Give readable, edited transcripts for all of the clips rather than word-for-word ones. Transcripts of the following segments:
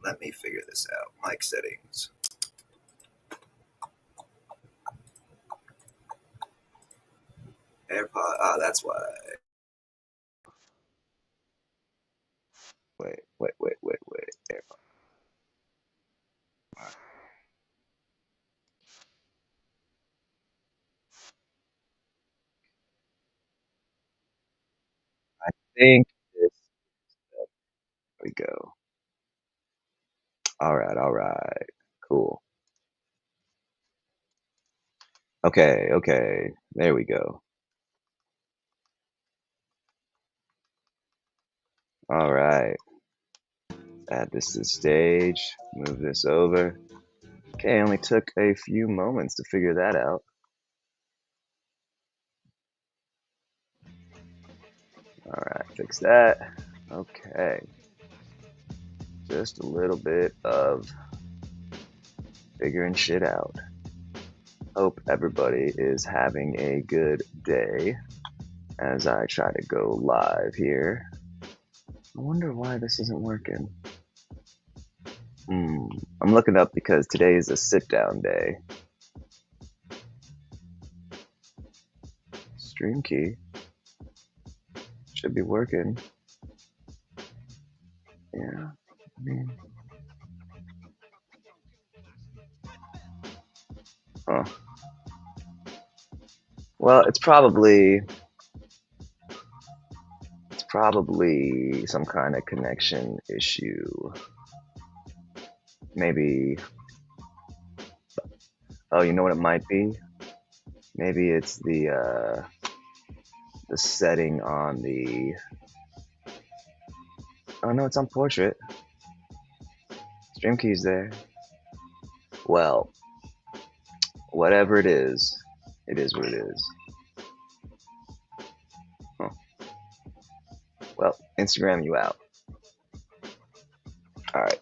Let me figure this out. Mic settings. AirPod. Ah, that's why. Wait. AirPod. I think this. There we go. All right. Cool. Okay. There we go. All right. Add this to the stage. Move this over. Okay, only took a few moments to figure that out. All right, fix that. Okay. Just a little bit of figuring shit out. Hope everybody is having a good day as I try to go live here. I wonder why this isn't working. I'm looking up because today is a sit-down day. Stream key should be working. Yeah, I mean, huh. Well, it's probably some kind of connection issue. Maybe. Oh, you know what it might be? Maybe it's the setting on the. Oh no, it's on portrait. Stream key's there. Well, whatever it is what it is. Huh. Well, Instagram you out. All right.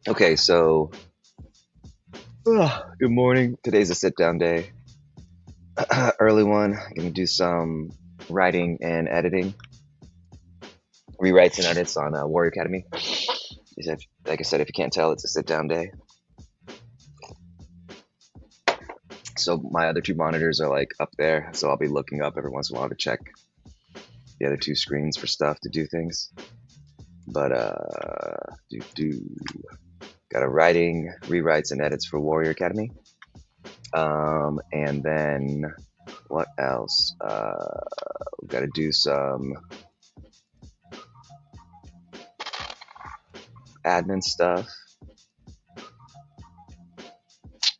Okay, so good morning. Today's a sit-down day. Early one. I'm gonna do some writing and editing, rewrites and edits on Warrior Academy. Like I said, if you can't tell, it's a sit-down day. So my other two monitors are like up there, so I'll be looking up every once in a while to check the other two screens for stuff to do things. But got a writing, rewrites, and edits for Warrior Academy. And then what else? We've got to do some admin stuff,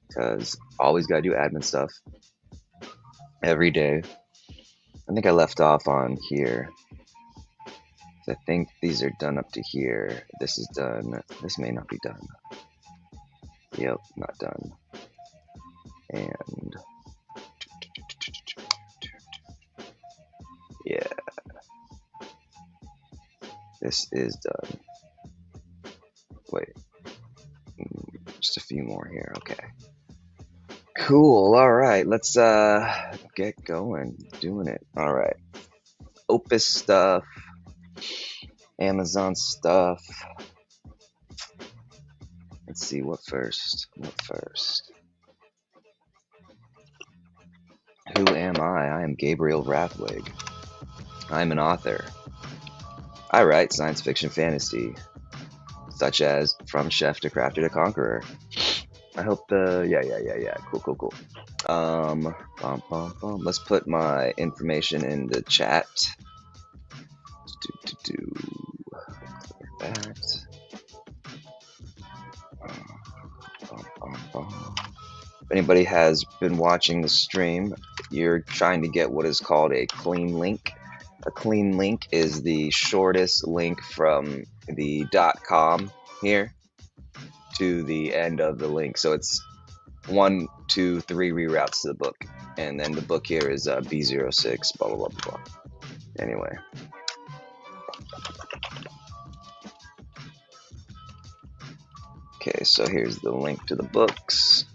because always got to do admin stuff every day. I think I left off on here. I think these are done up to here. This is done. This may not be done. Yep, not done. And yeah, this is done. Wait, just a few more here. Okay, cool. All right, let's get going. Doing it. All right, Opus stuff, Amazon stuff. Let's see, what first? Who am I? I am Gabriel Rathwig. I'm an author. I write science fiction fantasy, such as From Chef to Crafter to Conqueror. I hope yeah. Cool. Let's put my information in the chat. Clear that. If anybody has been watching the stream, you're trying to get what is called a clean link. A clean link is the shortest link from the .com here to the end of the link. So it's 1, 2, 3 reroutes to the book, and then the book here is B06 blah blah blah. Anyway. Okay, so here's the link to the books.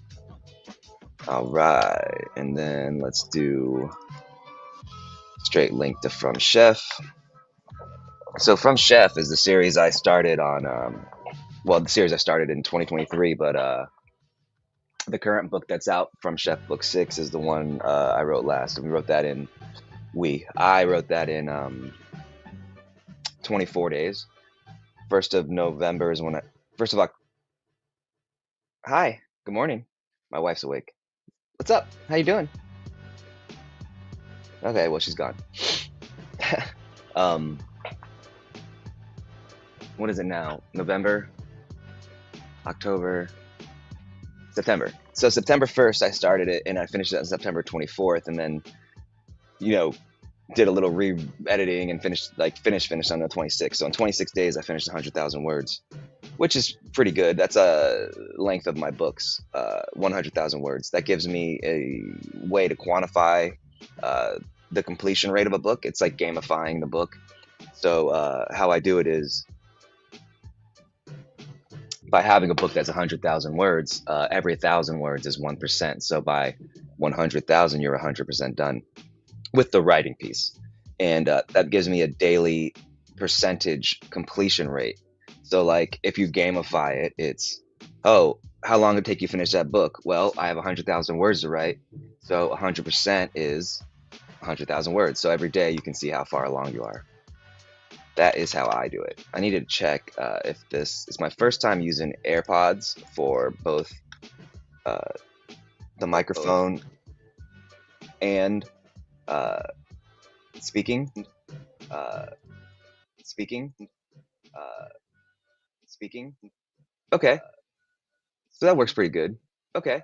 All right, and then let's do straight link to From Chef. So From Chef is the series I started on. Well, the series I started in 2023, but the current book that's out, From Chef Book 6, is the one I wrote last. We wrote that in. I wrote that in 24 days. 1st of November is when I. First of all, hi, good morning. My wife's awake. What's up? How you doing? Okay, well she's gone. um, what is it now? November, October, September. So September 1st I started it and I finished it on September 24th, and then did a little re-editing and finished on the 26th. So in 26 days I finished 100,000 words, which is pretty good. That's a length of my books, 100,000 words. That gives me a way to quantify the completion rate of a book. It's like gamifying the book. So how I do it is by having a book that's 100,000 words, every 1,000 words is 1%. So by 100,000, you're 100% done with the writing piece. And that gives me a daily percentage completion rate. So like if you gamify it, it's, oh, how long did it take you to finish that book? Well, I have 100,000 words to write. So 100% is 100,000 words. So every day you can see how far along you are. That is how I do it. I need to check if this is my first time using AirPods for both the microphone and speaking. Speaking. Okay, so that works pretty good. Okay,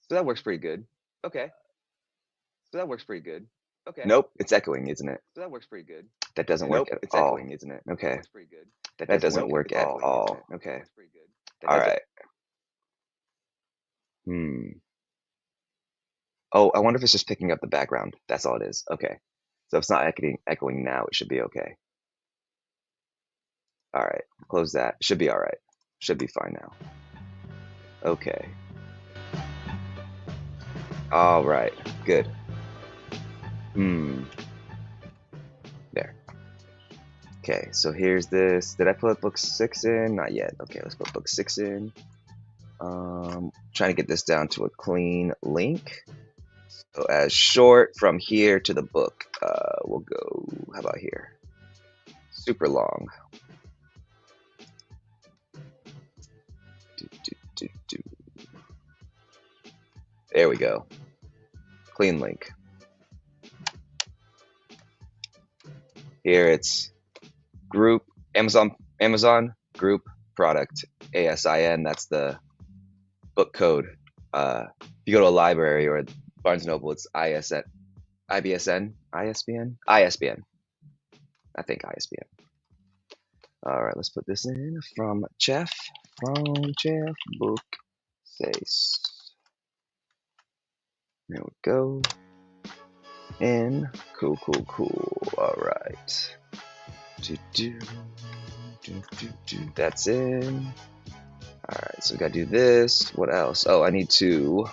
so that works pretty good. Okay, so that works pretty good. Okay. Nope, it's echoing, isn't it? So that works pretty good. That doesn't work at it's all. Echoing, isn't it? Okay. That doesn't work at all. Okay. All right. Oh, I wonder if it's just picking up the background. That's all it is. Okay. So if it's not echoing now, it should be okay. All right. Close that. Should be all right. Should be fine now. Okay. All right. Good. There. Okay, so here's this. Did I put book 6 in? Not yet. Okay, let's put book 6 in. Trying to get this down to a clean link. So as short from here to the book, we'll go, how about here? Super long. There we go. Clean link. Here it's group, Amazon group product, ASIN. That's the book code. If you go to a library or Barnes & Noble, it's ISBN. I think ISBN. All right, let's put this in from Jeff book 6. There we go. In. Cool. All right. That's in. All right, so we gotta do this. What else? Oh, I need to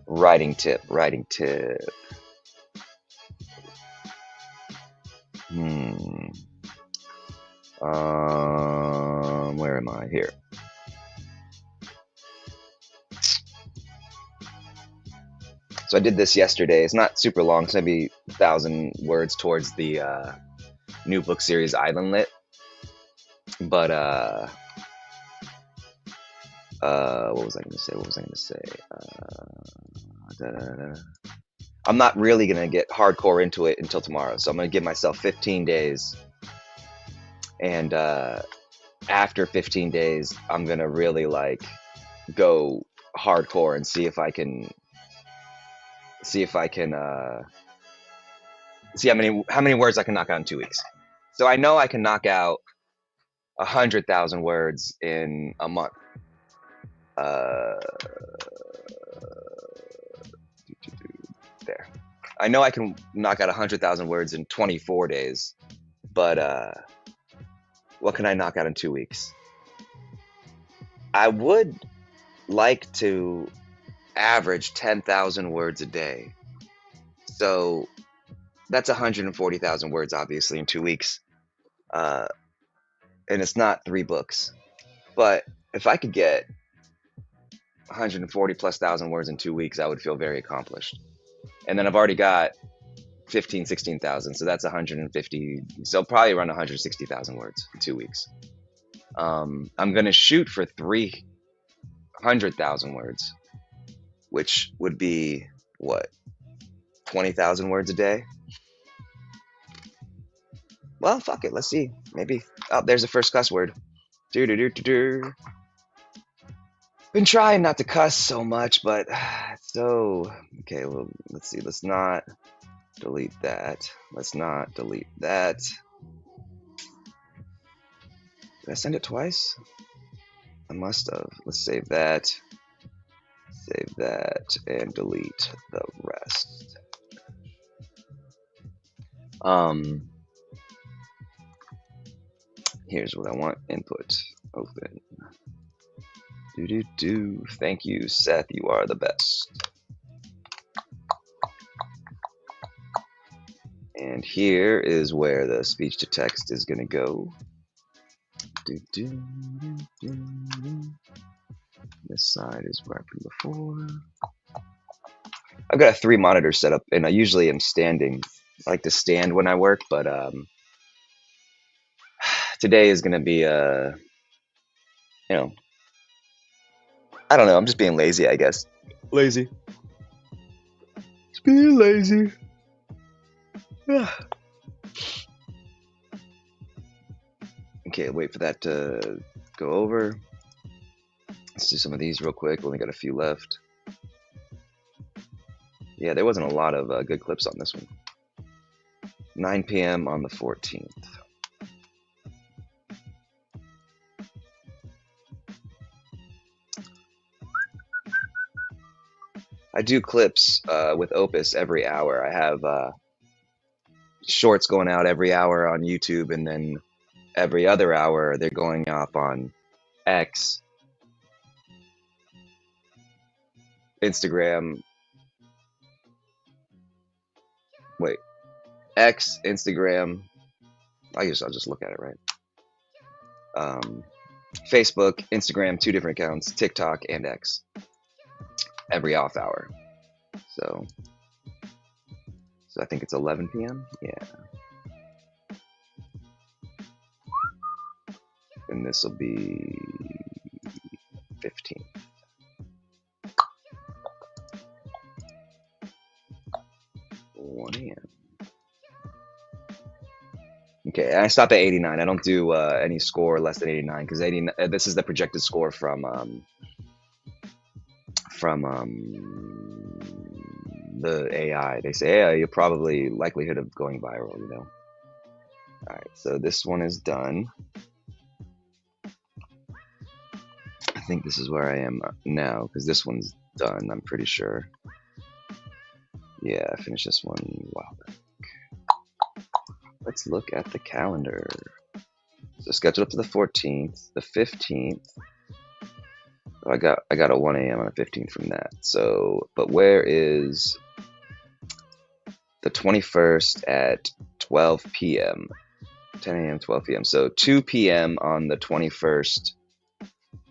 writing tip. Where am I? Here. So I did this yesterday. It's not super long. It's maybe 1,000 words towards the new book series ISLANDLIT. But what was I going to say? I'm not really going to get hardcore into it until tomorrow. So I'm going to give myself 15 days. And after 15 days, I'm going to really like go hardcore and see how many words I can knock out in 2 weeks. So I know I can knock out 100,000 words in a month. There. I know I can knock out 100,000 words in 24 days, but what can I knock out in 2 weeks? I would like to average 10,000 words a day. So that's 140,000 words, obviously, in 2 weeks. And it's not 3 books. But if I could get 140 plus thousand words in 2 weeks, I would feel very accomplished. And then I've already got 15, 16,000. So that's 150. So probably around 160,000 words in 2 weeks. I'm going to shoot for 300,000 words, which would be what? 20,000 words a day? Well, fuck it. Let's see. Maybe. Oh, there's the first cuss word. Do. Been trying not to cuss so much, but so okay. Well, let's see. Let's not delete that. Let's not delete that. Did I send it twice? I must have. Let's save that. Save that and delete the rest. Here's what I want. Input. Open. Do. Thank you, Seth. You are the best. And here is where the speech to text is going to go. This side is where I've been before. I've got a 3 monitor set up, and I usually am standing. I like to stand when I work, but today is going to be I don't know. I'm just being lazy, I guess. Lazy. Just being lazy. Okay, wait for that to go over. Let's do some of these real quick. We only got a few left. Yeah, there wasn't a lot of good clips on this one. 9 p.m. on the 14th. I do clips with Opus every hour. I have shorts going out every hour on YouTube, and then every other hour they're going up on X, Instagram. Wait, X, Instagram. I'll just look at it, right? Facebook, Instagram, 2 different accounts, TikTok, and X. Every off hour. So I think it's 11 p.m. Yeah. And this will be 15. Okay, and I stop at 89. I don't do any score less than 89 because 89. This is the projected score from the AI. They say, hey, you're probably likelihood of going viral, you know. All right, so this one is done. I think this is where I am now because this one's done. I'm pretty sure. Yeah, I finished this one a while back. Let's look at the calendar. So scheduled up to the 14th, the 15th. Oh, I got a 1 a.m. on the 15th from that. So, but where is the 21st at 12 p.m. 10 a.m. 12 p.m. So 2 p.m. on the 21st.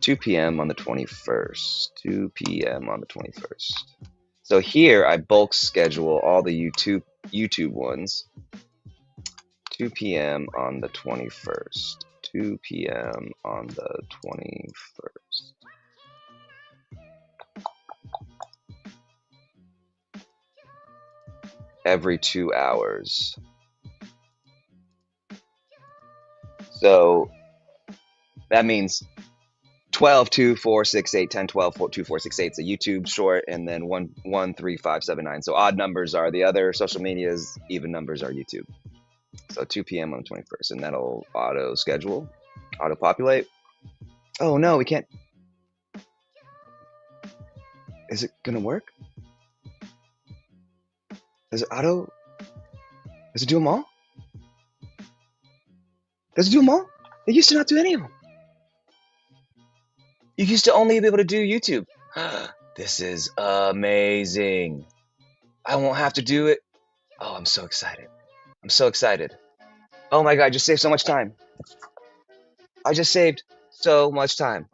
2 p.m. on the 21st. 2 p.m. on the 21st. So here I bulk schedule all the YouTube ones. 2 p.m. on the 21st. 2 p.m. on the 21st. Every 2 hours. So that means 12, 2, 4, 6, 8, 10, 12, 4, 2, 4, 6, 8. It's a YouTube short, and then 1, 1, 3, 5, 7, 9. So odd numbers are the other social medias, even numbers are YouTube. So 2 p.m. on the 21st, and that'll auto schedule, auto populate. Oh no, we can't. Is it gonna work? Does it auto? Does it do them all? Does it do them all? It used to not do any of them. You used to only be able to do YouTube. This is amazing. I won't have to do it. Oh, I'm so excited. I'm so excited. Oh my God, I just saved so much time. I just saved so much time.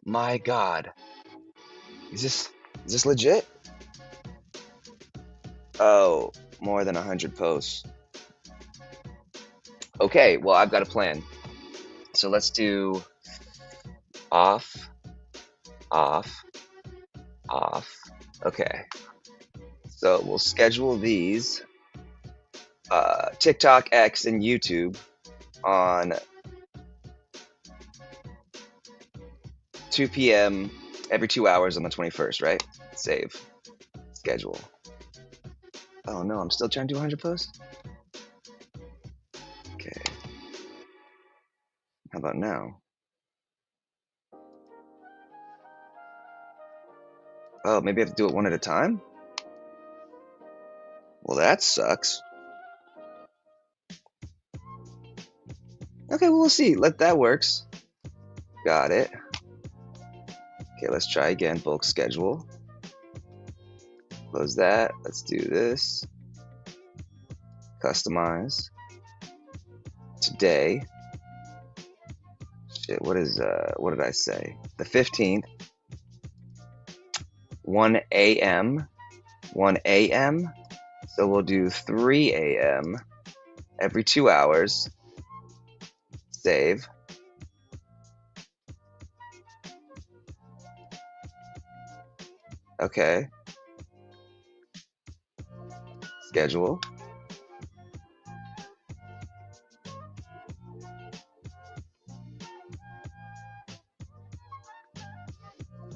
My God. Is this legit? Oh, more than 100 posts. Okay, well, I've got a plan. So let's do off, off, off. Okay. So we'll schedule these TikTok, X, and YouTube on 2 p.m. every 2 hours on the 21st, right? Save. Schedule. Oh no, I'm still trying to do 100 posts? Okay. How about now? Oh, maybe I have to do it one at a time? Well, that sucks. Okay, well, we'll see. That works. Got it. Okay, let's try again. Bulk schedule. Close that. Let's do this. Customize. Today. Shit, what did I say? The 15th. 1 a.m. 1 a.m. So we'll do 3 a.m. every 2 hours. Save. Okay. Schedule.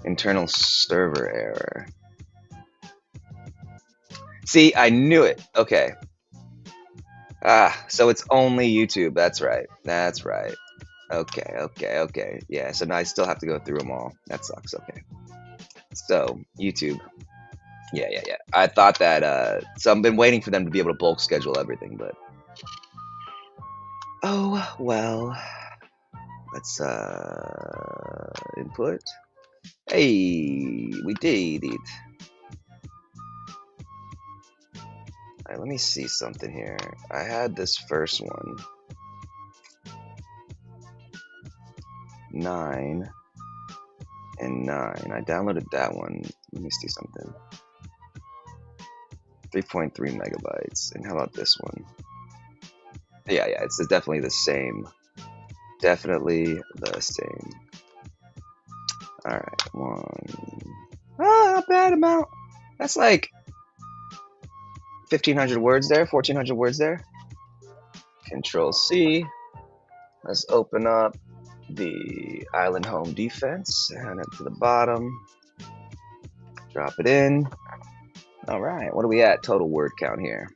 Internal server error. See, I knew it. Okay. So it's only YouTube. That's right. That's right. Okay. Yeah, so now I still have to go through them all. That sucks. Okay. So, YouTube. Yeah. I thought that, so I've been waiting for them to be able to bulk schedule everything, but. Oh, well. Let's, input. Hey, we did it. Alright, let me see something here. I had this first one. 9 and 9. I downloaded that one. Let me see something. 3.3 megabytes. And how about this one? Yeah, it's definitely the same. Definitely the same. Alright, one. Not bad amount. That's like 1,500 words there, 1,400 words there. Control C. Let's open up the island home defense and it to the bottom. Drop it in. All right, what are we at total word count here?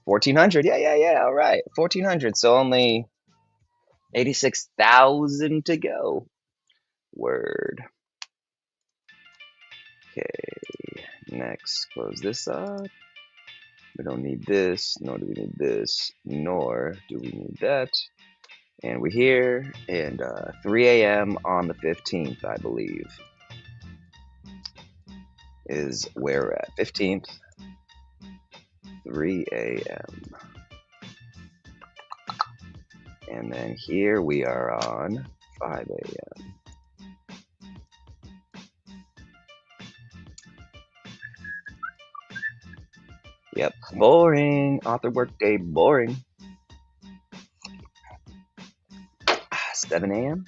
1,400. Yeah. All right, 1,400. So only 86,000 to go. Word. Okay, next, close this up. We don't need this, nor do we need this, nor do we need that. And we're here, and 3 a.m. on the 15th, I believe, is where we're at. 15th, 3 a.m. And then here we are on 5 a.m. Yep, boring. Author Workday, boring. 7 a.m.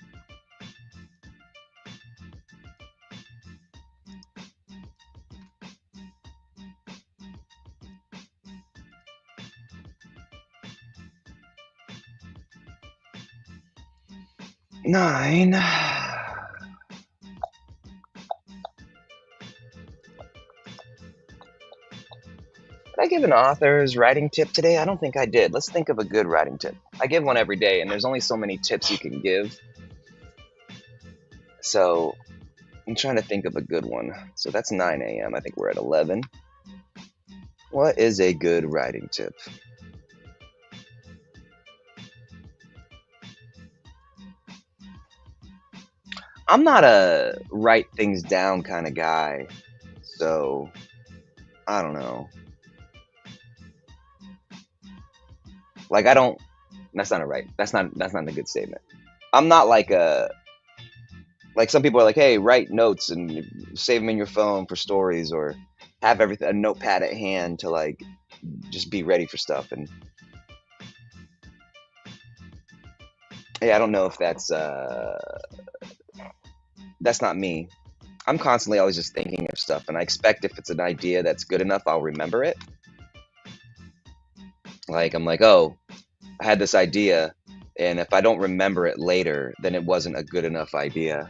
Nine. Did I give an author's writing tip today? I don't think I did. Let's think of a good writing tip. I give one every day, and there's only so many tips you can give. So I'm trying to think of a good one. So that's 9 a.m. I think we're at 11. What is a good writing tip? I'm not a write things down kind of guy, so I don't know. Like I don't. That's not a right. That's not a good statement. I'm not like some people are like, hey, write notes and save them in your phone for stories, or have everything a notepad at hand to like just be ready for stuff. And yeah, I don't know if that's not me. I'm constantly always just thinking of stuff, and I expect if it's an idea that's good enough, I'll remember it. Like I'm like, oh, I had this idea, and if I don't remember it later, then it wasn't a good enough idea.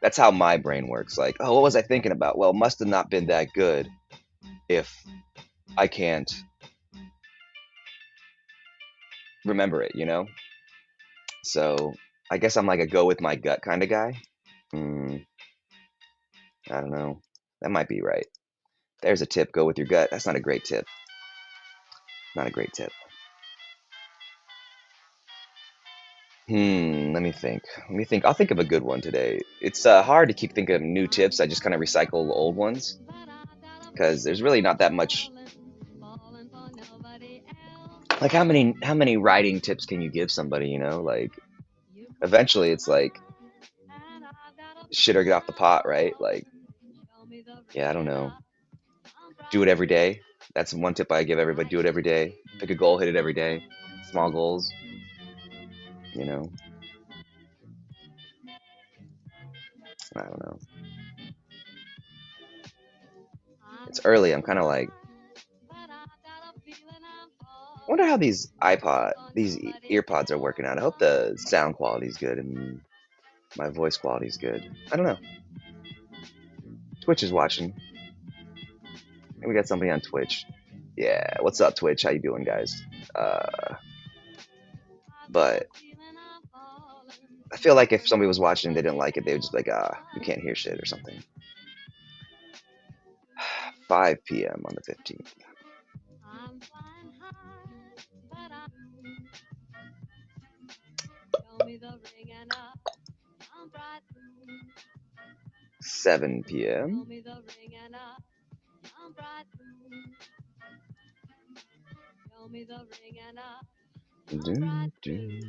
That's how my brain works. Like, oh, what was I thinking about? Well, it must have not been that good if I can't remember it, you know? So I guess I'm like a go with my gut kind of guy. Hmm, I don't know. That might be right. There's a tip. Go with your gut. That's not a great tip. Not a great tip. Let me think. Let me think. I'll think of a good one today. It's hard to keep thinking of new tips. I just kind of recycle the old ones because there's really not that much. Like how many writing tips can you give somebody? You know, like eventually it's like shit or get off the pot, right? Like yeah, I don't know. Do it every day. That's one tip I give everybody. Do it every day. Pick a goal, hit it every day. Small goals. You know, I don't know. It's early. I'm kind of like, I wonder how these earpods are working out. I hope the sound quality is good and my voice quality is good. I don't know. Twitch is watching. We got somebody on Twitch. Yeah, what's up, Twitch? How you doing, guys? But I feel like if somebody was watching and they didn't like it, they would just be like, you can't hear shit or something. 5 p.m. on the 15th. 7 p.m. Dun, dun.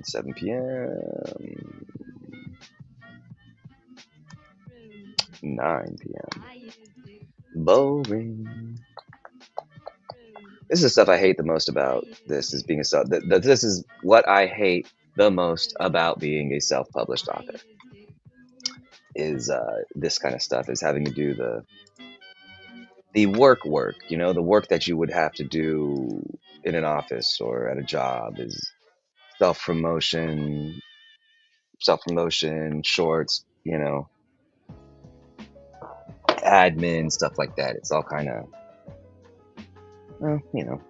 7 p.m. 9 p.m. Boring. This is the stuff I hate the most about this is being a self. This is what I hate the most about being a self-published author. Is this kind of stuff? Is having to do the work, you know, the work that you would have to do in an office or at a job is self-promotion, shorts, you know, admin, stuff like that. It's all kind of, well, you know,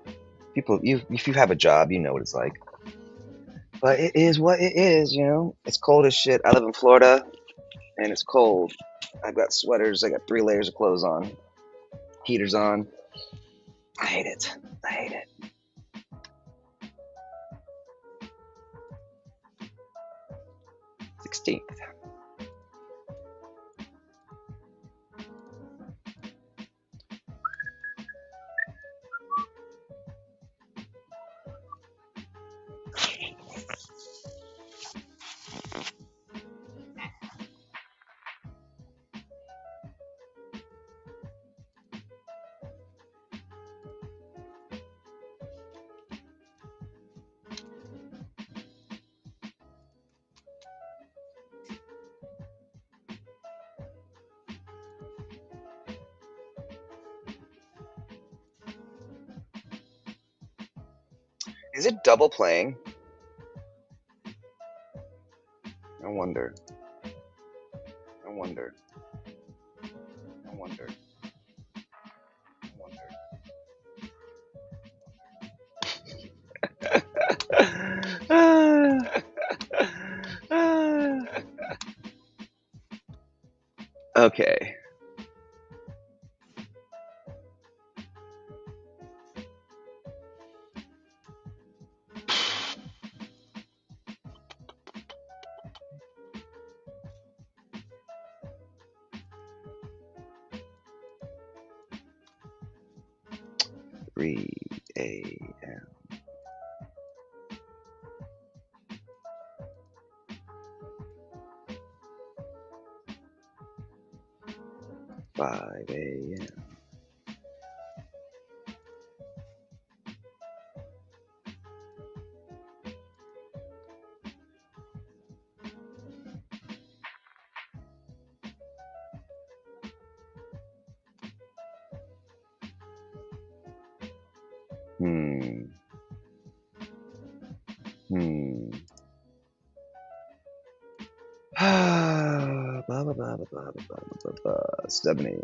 people, if you have a job, you know what it's like. But it is what it is, you know. It's cold as shit. I live in Florida, and it's cold. I've got sweaters. I got 3 layers of clothes on. Heaters on. I hate it. I hate it. 16th. Is it double playing? I wonder. I wonder. I wonder. I wonder. Okay. 3 a.m. 5 a.m. Blah, blah, blah, blah, blah, blah, blah, blah. 7 a.m.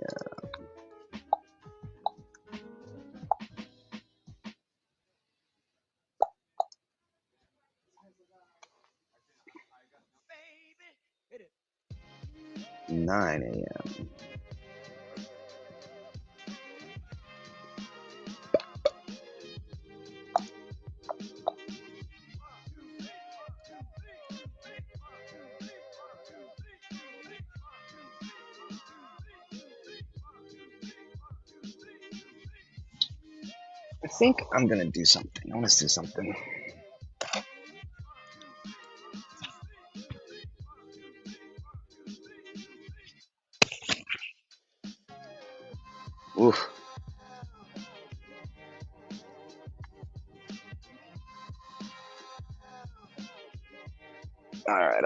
Nine a.m. I think I'm gonna do something. I want to do something. Oof. All right.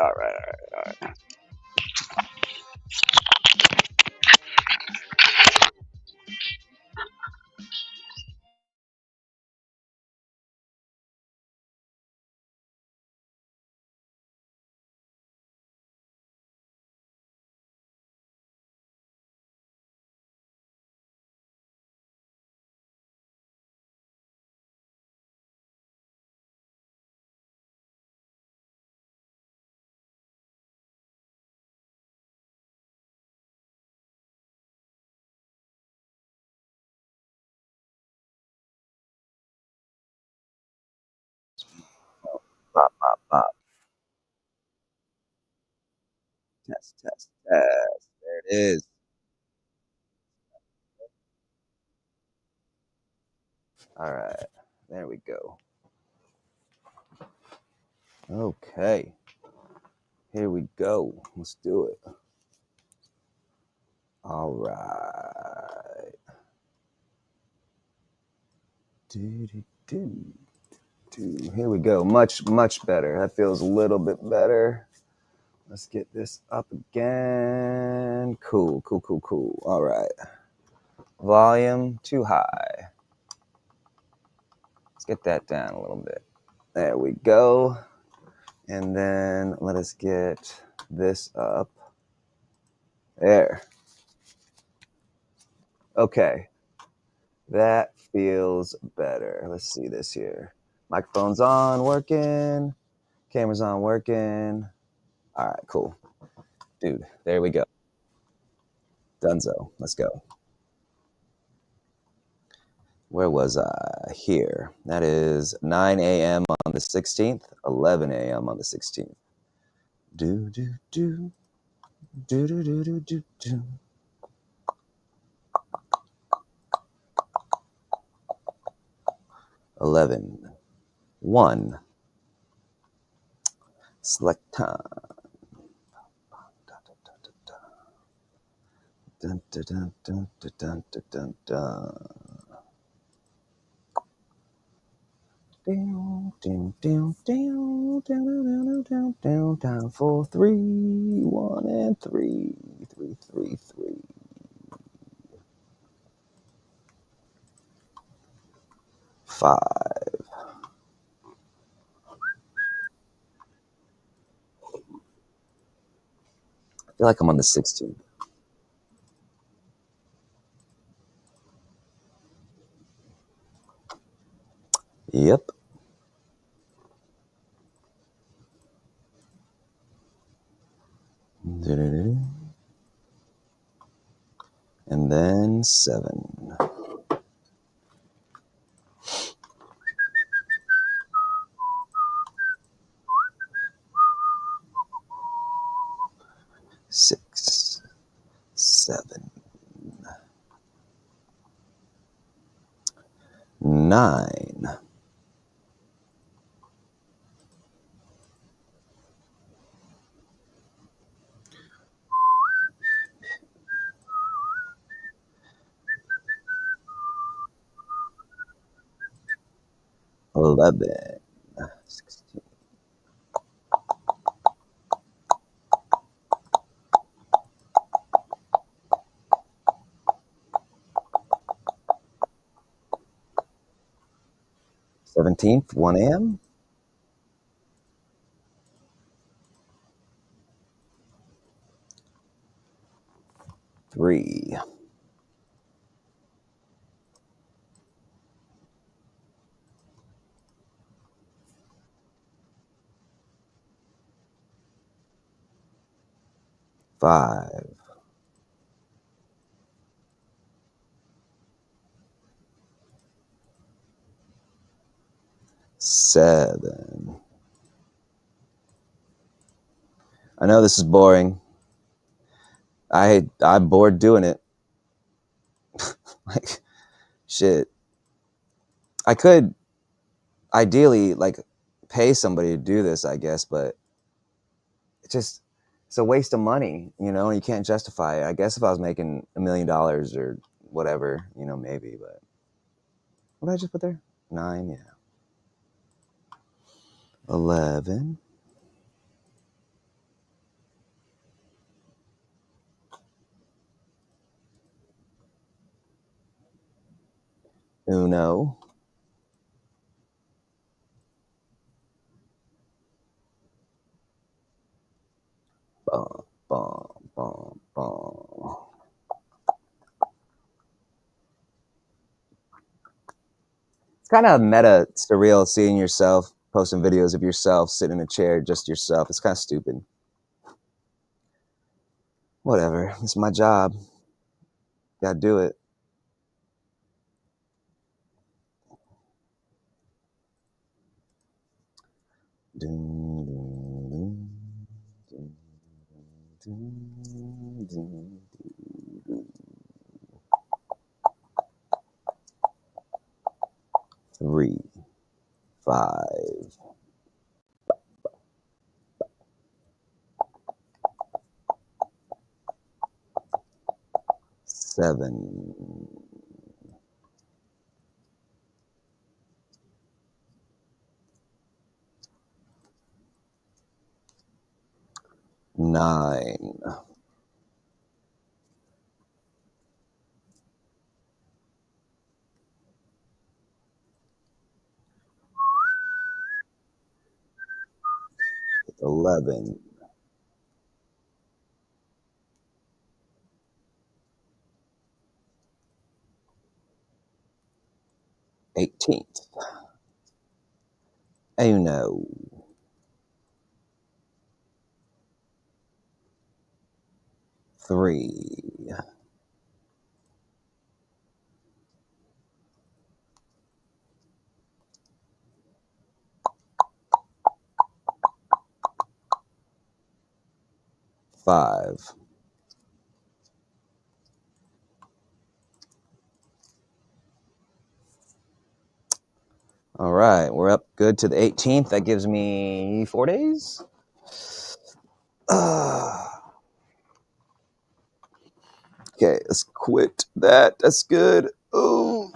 Pop, pop, pop. Test, test, test. There it is. All right. There we go. Okay. Here we go. Let's do it. All right. Here we go. Much better. That feels a little bit better. Let's get this up again. Cool. All right. Volume too high. Let's get that down a little bit. There we go. And then let us get this up. There. Okay. That feels better. Let's see this here. Microphone's on, working. Camera's on, working. All right, cool. Dude, there we go. Dunzo. Let's go. Where was I? Here. That is 9 a.m. on the 16th, 11 a.m. on the 16th. Do, do, do. Do, do, do, do, do, do. 11. 1. Select time. Dun, dun, dun, dun, dun, dun, dun, dun. Down, 4, 3, 1, and 3, 3, 3, 3. 5. I feel like I'm on the 16th. Yep. And then 7. 6, 7, 9. $11. 16. 17th, 1 a.m. 3. 5. 7. I know this is boring. I'm bored doing it. Like, shit. I could ideally like pay somebody to do this, I guess, but it's a waste of money, you know. You can't justify it. I guess if I was making $1 million or whatever, you know, maybe. But what did I just put there? 9, yeah. 11. Uno. Bum, bum, bum, bum. It's kind of meta, surreal seeing yourself posting videos of yourself sitting in a chair, just yourself. It's kind of stupid. Whatever. It's my job. Gotta do it. Dun, dun, dun, dun, dun, dun. 3, 5. 7. 9. 11. 18th. Uno. 3. 5. All right, we're up good to the 18th. That gives me 4 days. Okay, let's quit that. That's good. Oh.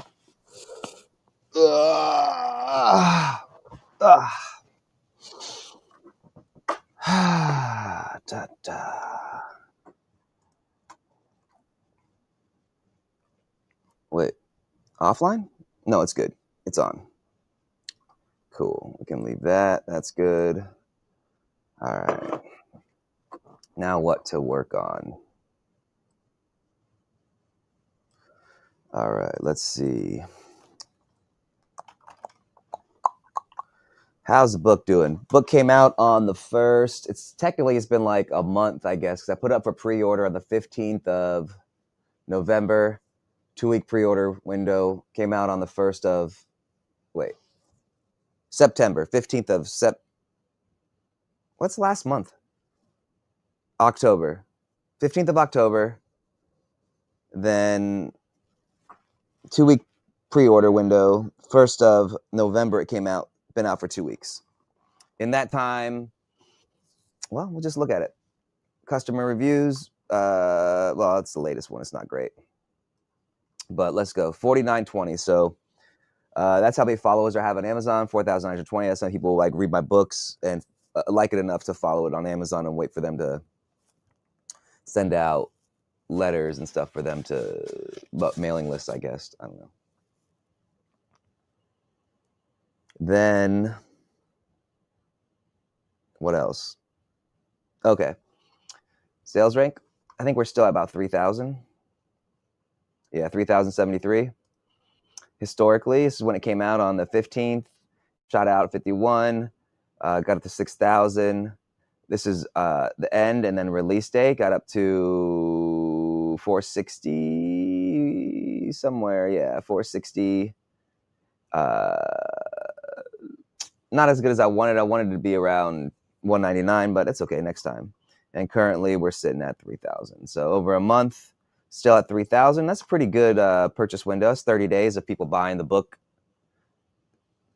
Da, da. Wait, offline? No, it's good. It's on. Cool. We can leave that. That's good. All right. Now what to work on? All right, let's see. How's the book doing? Book came out on the 1st. It's been like a month, I guess, because I put it up for pre-order on the 15th of November. 2-week pre-order window. Came out on the 1st of September. 15th of what's last month? October. 15th of October. Then 2-week pre-order window. 1st of November it came out. Been out for 2 weeks. In that time, well, we'll just look at it. Customer reviews. Well, it's the latest one. It's not great. But let's go. 4920. So that's how many followers I have on Amazon. 4,920. That's how people like read my books and like it enough to follow it on Amazon and wait for them to send out letters and stuff for them to mailing lists, I guess. I don't know. Then what else? Okay. Sales rank. I think we're still at about 3,000. Yeah, 3,073. Historically, this is when it came out on the 15th. Shot out at 51. Got up to 6,000. This is the end, and then release day got up to 460 somewhere. Yeah, 460. Not as good as I wanted. I wanted it to be around 199, but it's okay next time. And currently, we're sitting at 3,000. So over a month, still at 3,000. That's a pretty good purchase window. It's 30 days of people buying the book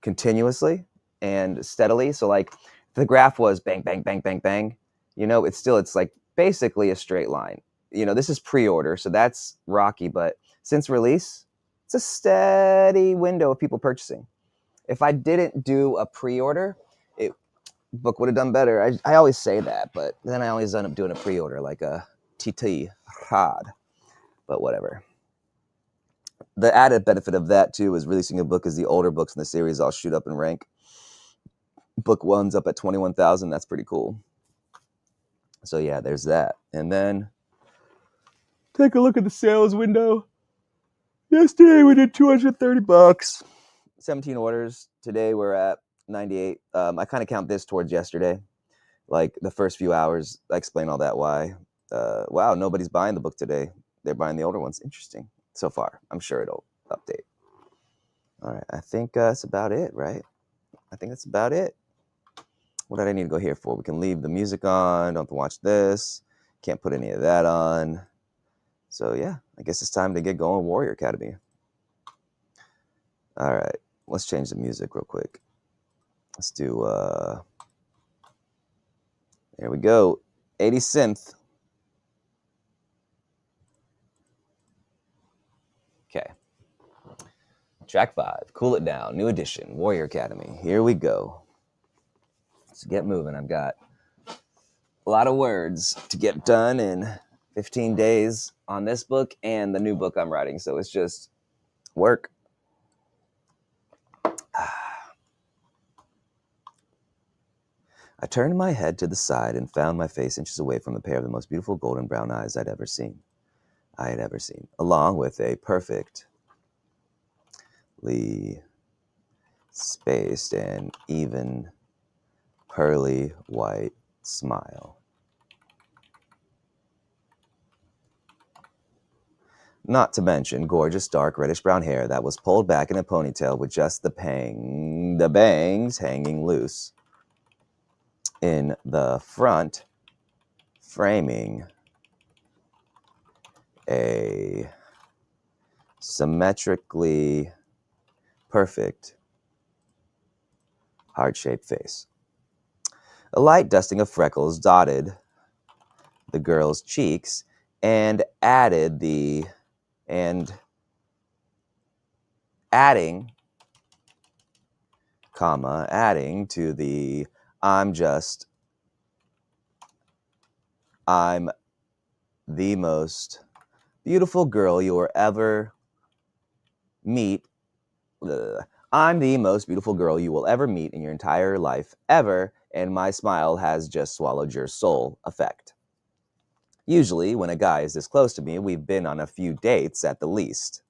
continuously and steadily. So like the graph was bang, bang, bang, bang, bang. You know, it's like basically a straight line. You know, this is pre-order, so that's rocky. But since release, it's a steady window of people purchasing. If I didn't do a pre-order, book would have done better. I always say that, but then I always end up doing a pre-order like a TT hard. But whatever. The added benefit of that too is releasing a book is the older books in the series all shoot up in rank. Book 1's up at 21,000. That's pretty cool. So yeah, there's that. And then take a look at the sales window. Yesterday we did $230. 17 orders. Today we're at 98. I kind of count this towards yesterday. Like the first few hours, I explain all that why. Wow, nobody's buying the book today. They're buying the older ones. Interesting. So far, I'm sure it'll update. All right, I think that's about it, right? I think that's about it. What did I need to go here for? We can leave the music on. Don't have to watch this. Can't put any of that on. So yeah, I guess it's time to get going. Warrior Academy. All right, let's change the music real quick. Let's do, there we go. 80 synth. Okay. Track 5, Cool It Down, new edition, Warrior Academy. Here we go. Let's get moving. I've got a lot of words to get done in 15 days on this book and the new book I'm writing. So it's just work. I turned my head to the side and found my face inches away from the pair of the most beautiful golden brown eyes I had ever seen, along with a perfectly spaced and even pearly white smile. Not to mention gorgeous dark reddish brown hair that was pulled back in a ponytail with just the bangs hanging loose in the front, framing a symmetrically perfect heart-shaped face. A light dusting of freckles dotted the girl's cheeks and adding to the I'm the most beautiful girl you will ever meet. I'm the most beautiful girl you will ever meet in your entire life, ever, and my smile has just swallowed your soul effect. Usually, when a guy is this close to me, we've been on a few dates at the least.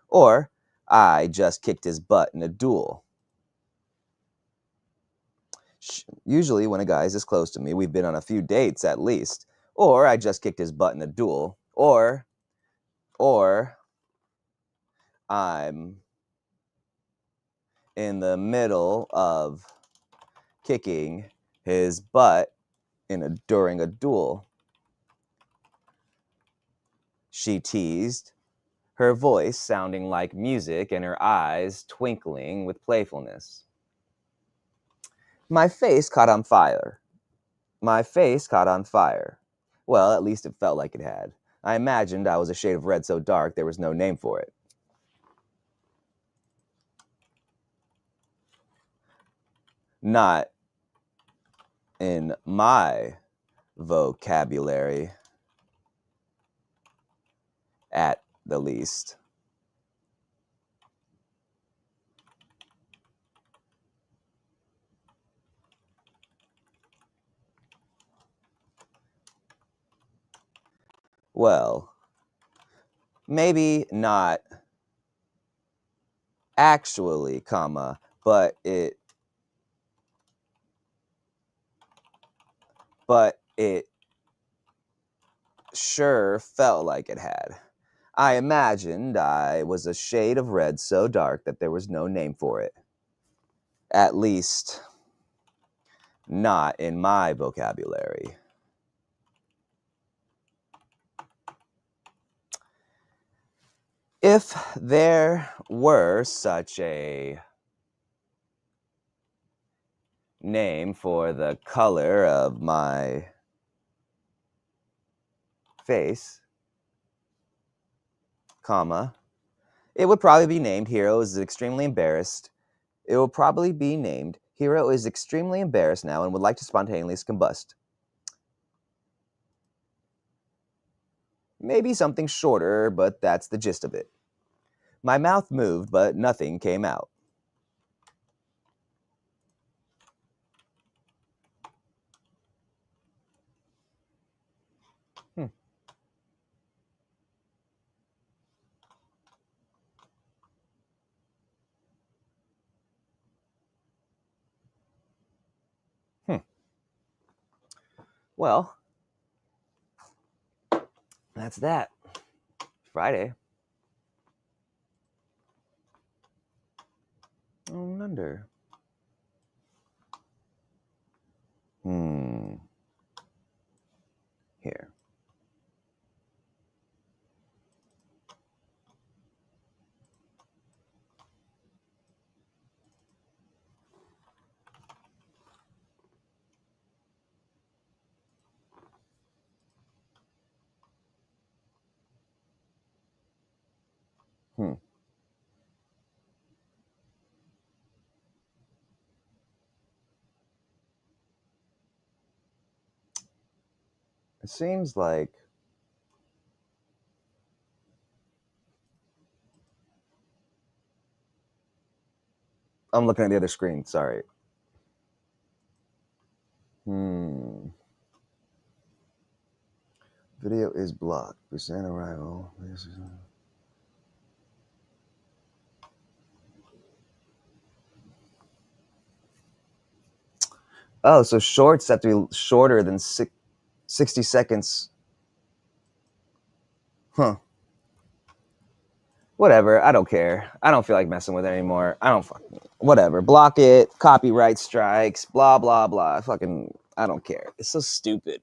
Or, I just kicked his butt in a duel. Usually, when a guy is this close to me, we've been on a few dates at least. Or, I just kicked his butt in a duel. Or I'm in the middle of kicking his butt during a duel. She teased, her voice sounding like music and her eyes twinkling with playfulness. My face caught on fire. My face caught on fire. Well, at least it felt like it had. I imagined I was a shade of red so dark there was no name for it. Not in my vocabulary, at the least. Well, maybe not actually, comma, but it sure felt like it had. I imagined I was a shade of red so dark that there was no name for it. At least, not in my vocabulary. If there were such a name for the color of my face, comma, it would probably be named Hero is extremely embarrassed. It will probably be named Hero is extremely embarrassed now and would like to spontaneously combust. Maybe something shorter, but that's the gist of it. My mouth moved, but nothing came out. Well, that's that. Friday. I wonder. Here. It seems like I'm looking at the other screen. Sorry. Video is blocked. Percent arrival. Oh, so shorts have to be shorter than 60 seconds. Huh. Whatever. I don't care. I don't feel like messing with it anymore. I don't fucking. Whatever. Block it. Copyright strikes. Blah, blah, blah. Fucking. I don't care. It's so stupid.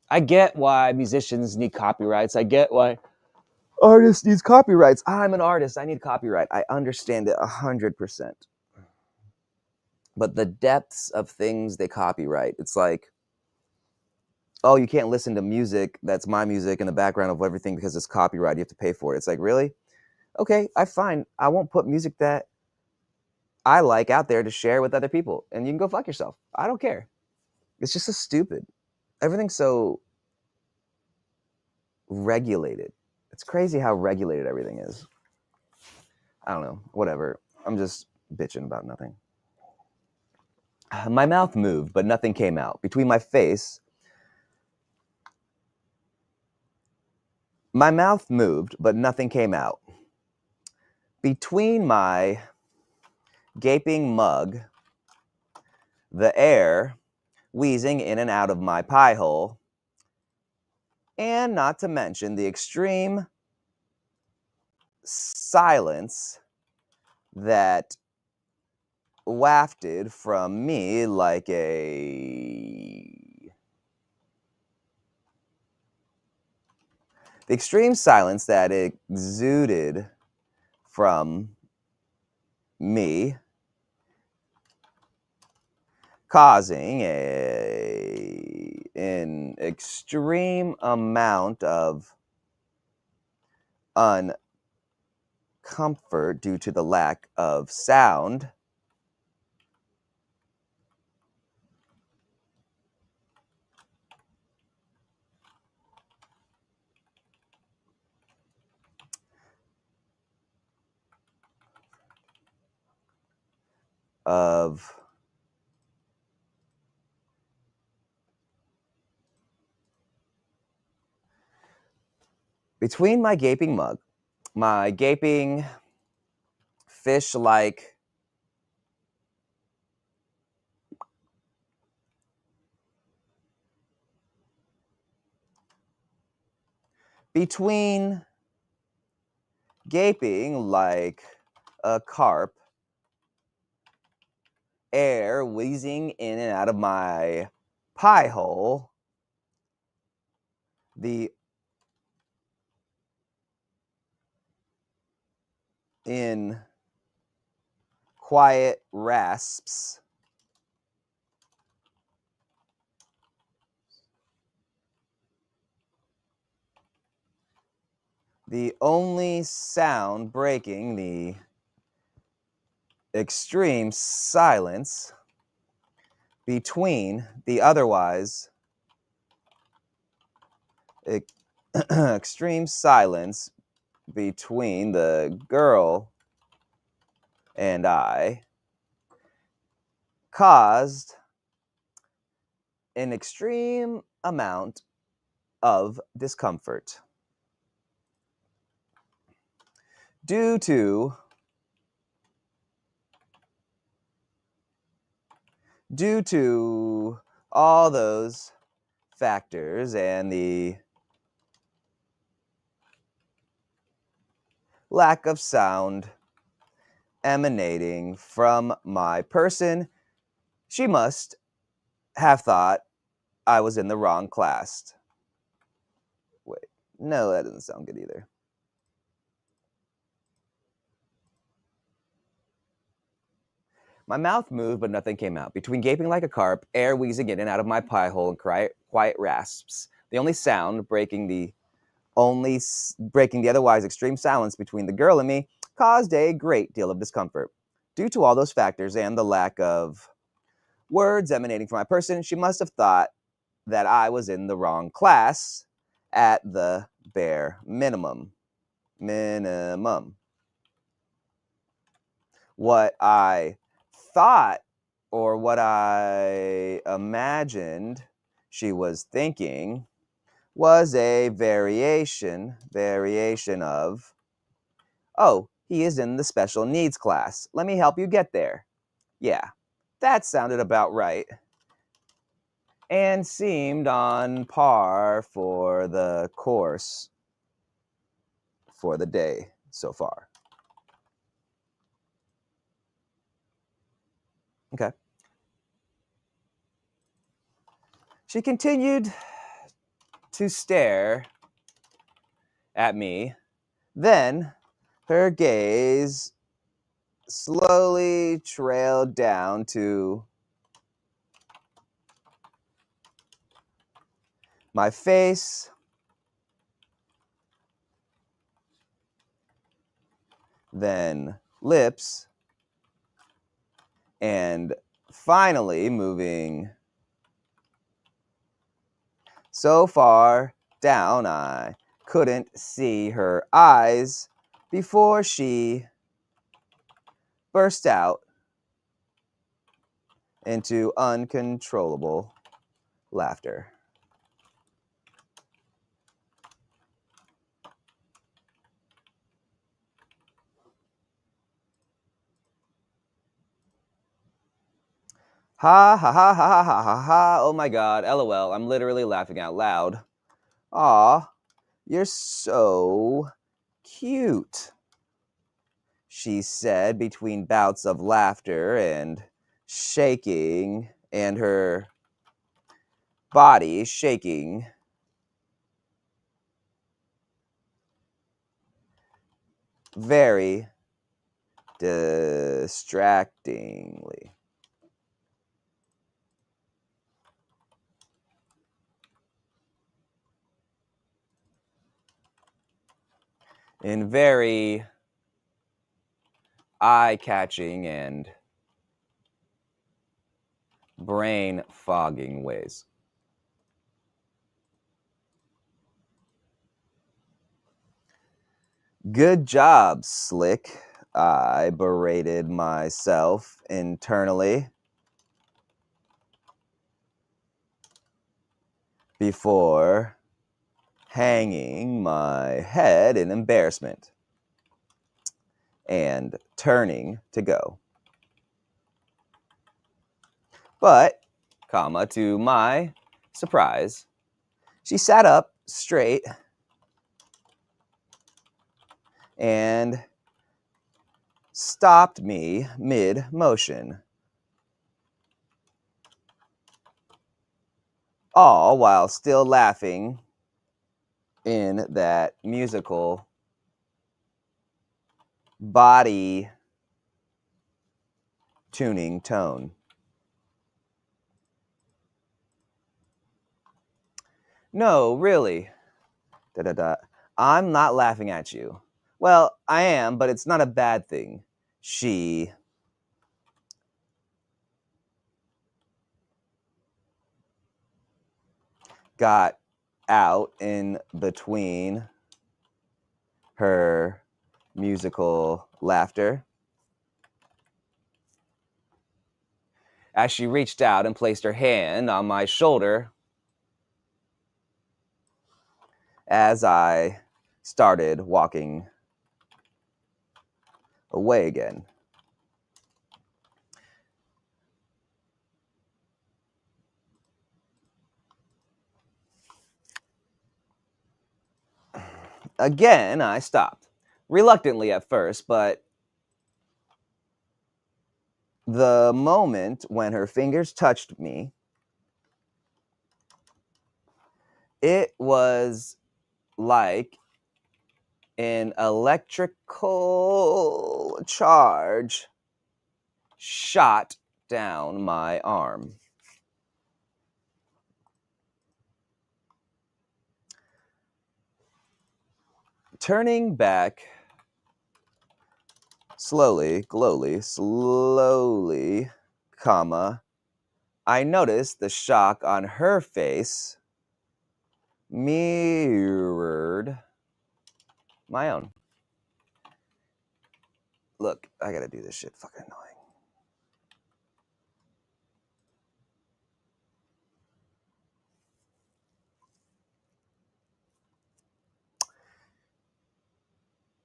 I get why musicians need copyrights. I get why artists need copyrights. I'm an artist. I need copyright. I understand it 100%. But the depths of things they copyright, it's like, oh, you can't listen to music that's my music in the background of everything because it's copyright. You have to pay for it. It's like, really? Okay, fine. I won't put music that I like out there to share with other people. And you can go fuck yourself. I don't care. It's just so stupid. Everything's so regulated. It's crazy how regulated everything is. I don't know. Whatever. I'm just bitching about nothing. My mouth moved, but nothing came out. Between my face... My mouth moved, but nothing came out. Between my gaping mug, the air wheezing in and out of my pie hole, and not to mention the extreme silence that wafted from me like a The extreme silence that exuded from me, causing an extreme amount of uncomfort due to the lack of sound. Of between my gaping mug, my gaping fish-like between gaping like a carp, air wheezing in and out of my pie hole, in quiet rasps, the only sound breaking the extreme silence between the otherwise extreme silence between the girl and I caused an extreme amount of discomfort due to all those factors and the lack of sound emanating from my person. She must have thought I was in the wrong class. Wait, no, that doesn't sound good either. My mouth moved, but nothing came out. Between gaping like a carp, air wheezing in and out of my pie hole, and quiet rasps, the only sound breaking the otherwise extreme silence between the girl and me caused a great deal of discomfort. Due to all those factors and the lack of words emanating from my person, she must have thought that I was in the wrong class at the bare minimum. What I thought, or what I imagined she was thinking, was a variation of, oh, he is in the special needs class. Let me help you get there. Yeah, that sounded about right and seemed on par for the course for the day so far. Okay. She continued to stare at me. Then her gaze slowly trailed down to my face, then lips, and finally moving so far down I couldn't see her eyes before she burst out into uncontrollable laughter. Ha ha ha ha ha ha ha, oh my god, LOL, I'm literally laughing out loud. Aw, you're so cute, she said between bouts of laughter and shaking, and her body shaking very distractingly. In very eye-catching and brain-fogging ways. Good job, Slick, I berated myself internally before hanging my head in embarrassment and turning to go. But, to my surprise, she sat up straight and stopped me mid-motion, all while still laughing in that musical body tuning tone. No, really. I'm not laughing at you. Well, I am, but it's not a bad thing. She got out in between her musical laughter as she reached out and placed her hand on my shoulder as I started walking away again. Again, I stopped, reluctantly at first, but the moment when her fingers touched me, it was like an electrical charge shot down my arm. Turning back slowly, I noticed the shock on her face mirrored my own. Look, I gotta do this shit. Fucking annoying.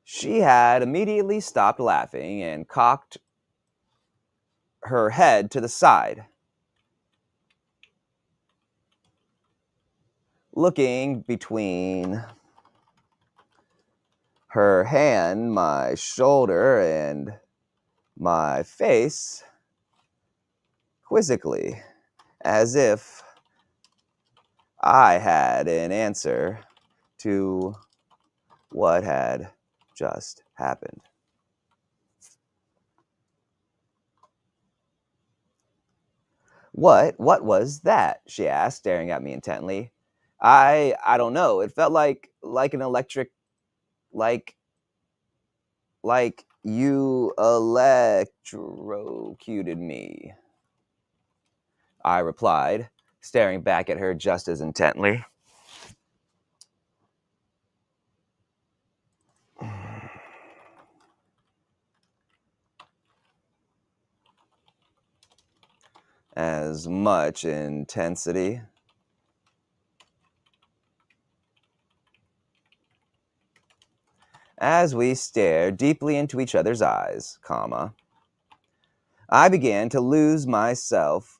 She had immediately stopped laughing and cocked her head to the side, looking between her hand, my shoulder, and my face quizzically, as if I had an answer to what had just happened. What was that? She asked, staring at me intently. I don't know. It felt like an electric, like you electrocuted me, I replied, staring back at her just as intently. As much intensity as we stared deeply into each other's eyes, I began to lose myself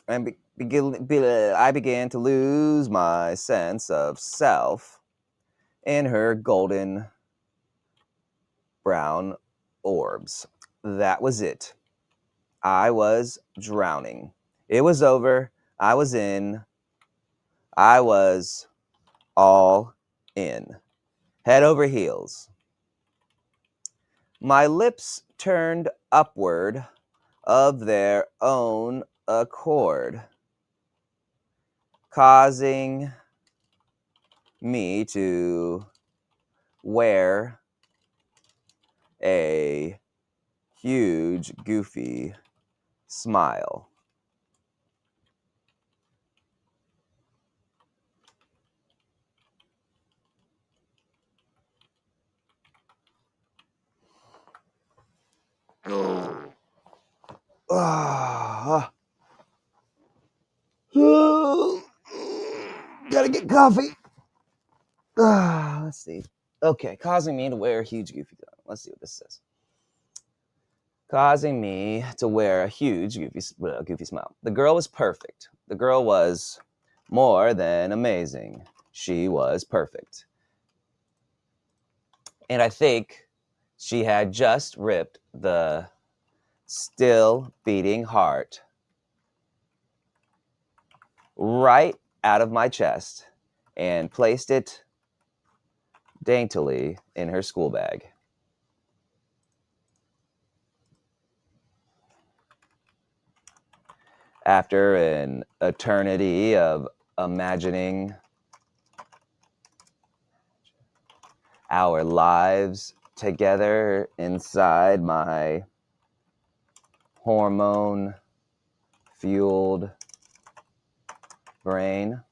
and I began to lose my sense of self in her golden brown orbs. That was it. I was drowning. It was over. I was in. I was all in. head over heels. My lips turned upward of their own accord, causing me to wear a huge, goofy smile. Ah. Gotta get coffee. Let's see. Okay, causing me to wear a huge goofy smile. Let's see what this says. Causing me to wear a huge goofy smile. The girl was perfect. The girl was more than amazing. She was perfect. And I think she had just ripped the still beating heart right out of my chest and placed it daintily in her school bag. After an eternity of imagining our lives together inside my hormone-fueled brain,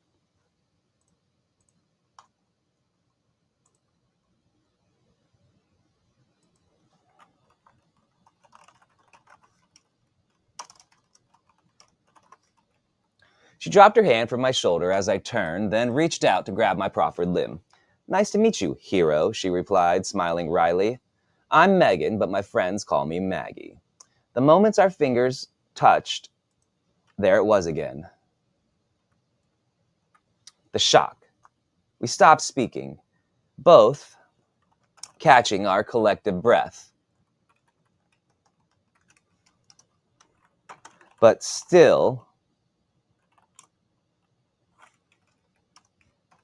she dropped her hand from my shoulder as I turned, then reached out to grab my proffered limb. "Nice to meet you, hero," she replied, smiling wryly. "I'm Megan, but my friends call me Maggie." The moments our fingers touched, there it was again. The shock. We stopped speaking, both catching our collective breath, but still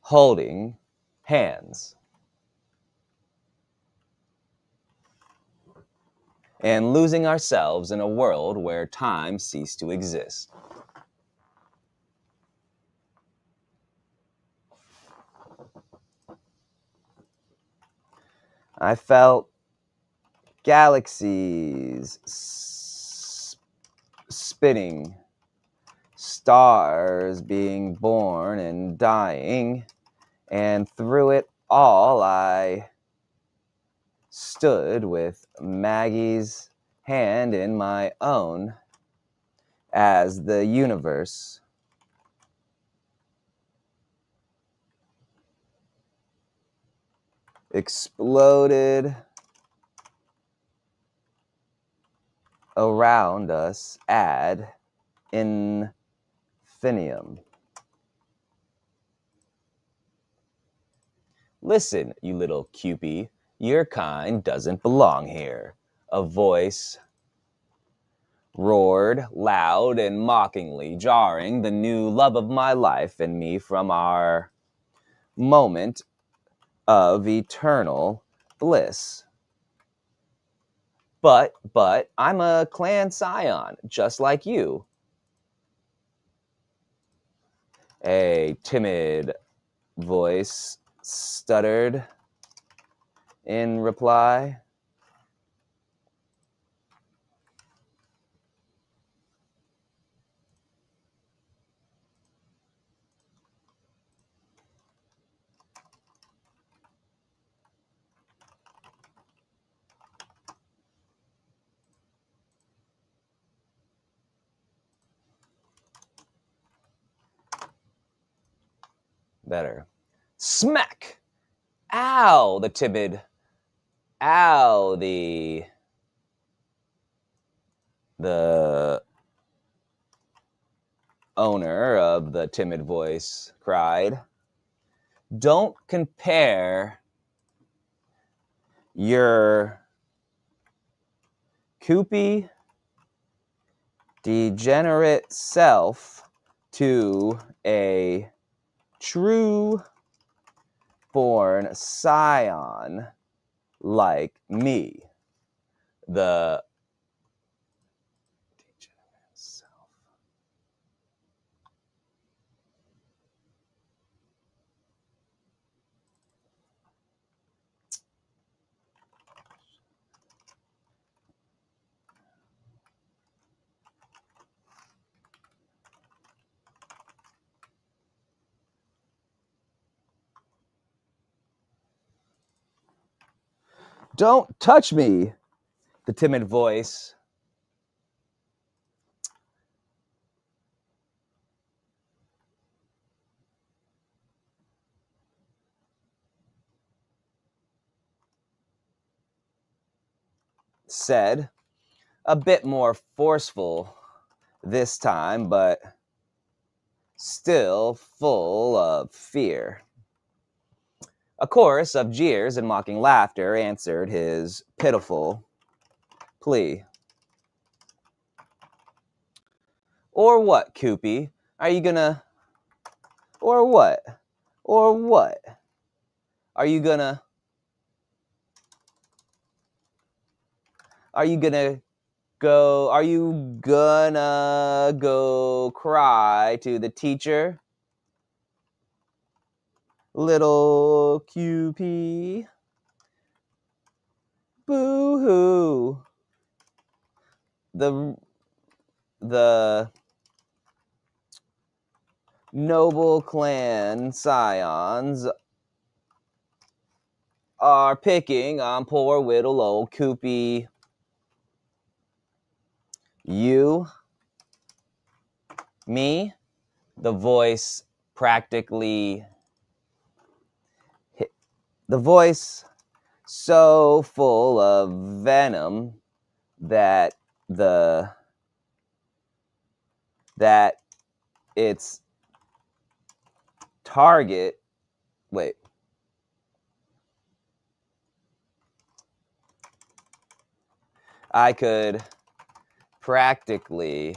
holding hands and losing ourselves in a world where time ceased to exist. I felt galaxies spinning, stars being born and dying, and through it all I stood with Maggie's hand in my own as the universe exploded around us ad infinitum. "Listen, you little Cupie, your kind doesn't belong here," a voice roared loud and mockingly, jarring the new love of my life and me from our moment of eternal bliss. But I'm a clan scion, just like you," a timid voice stuttered in reply. Better. Smack! Ow! The timid. Ow! The owner of the timid voice cried. "Don't compare your Koopy degenerate self to a true born scion like me. The Don't touch me, the timid voice said, a bit more forceful this time, but still full of fear. A chorus of jeers and mocking laughter answered his pitiful plea. Or what, Koopy? Are you gonna... Or what? Or what? Are you gonna... Are you gonna go cry to the teacher? Little QP. Boo-hoo. The noble clan scions are picking on poor little old Koopy. You? Me? The voice practically hit. The voice so full of venom that its target, wait, I could practically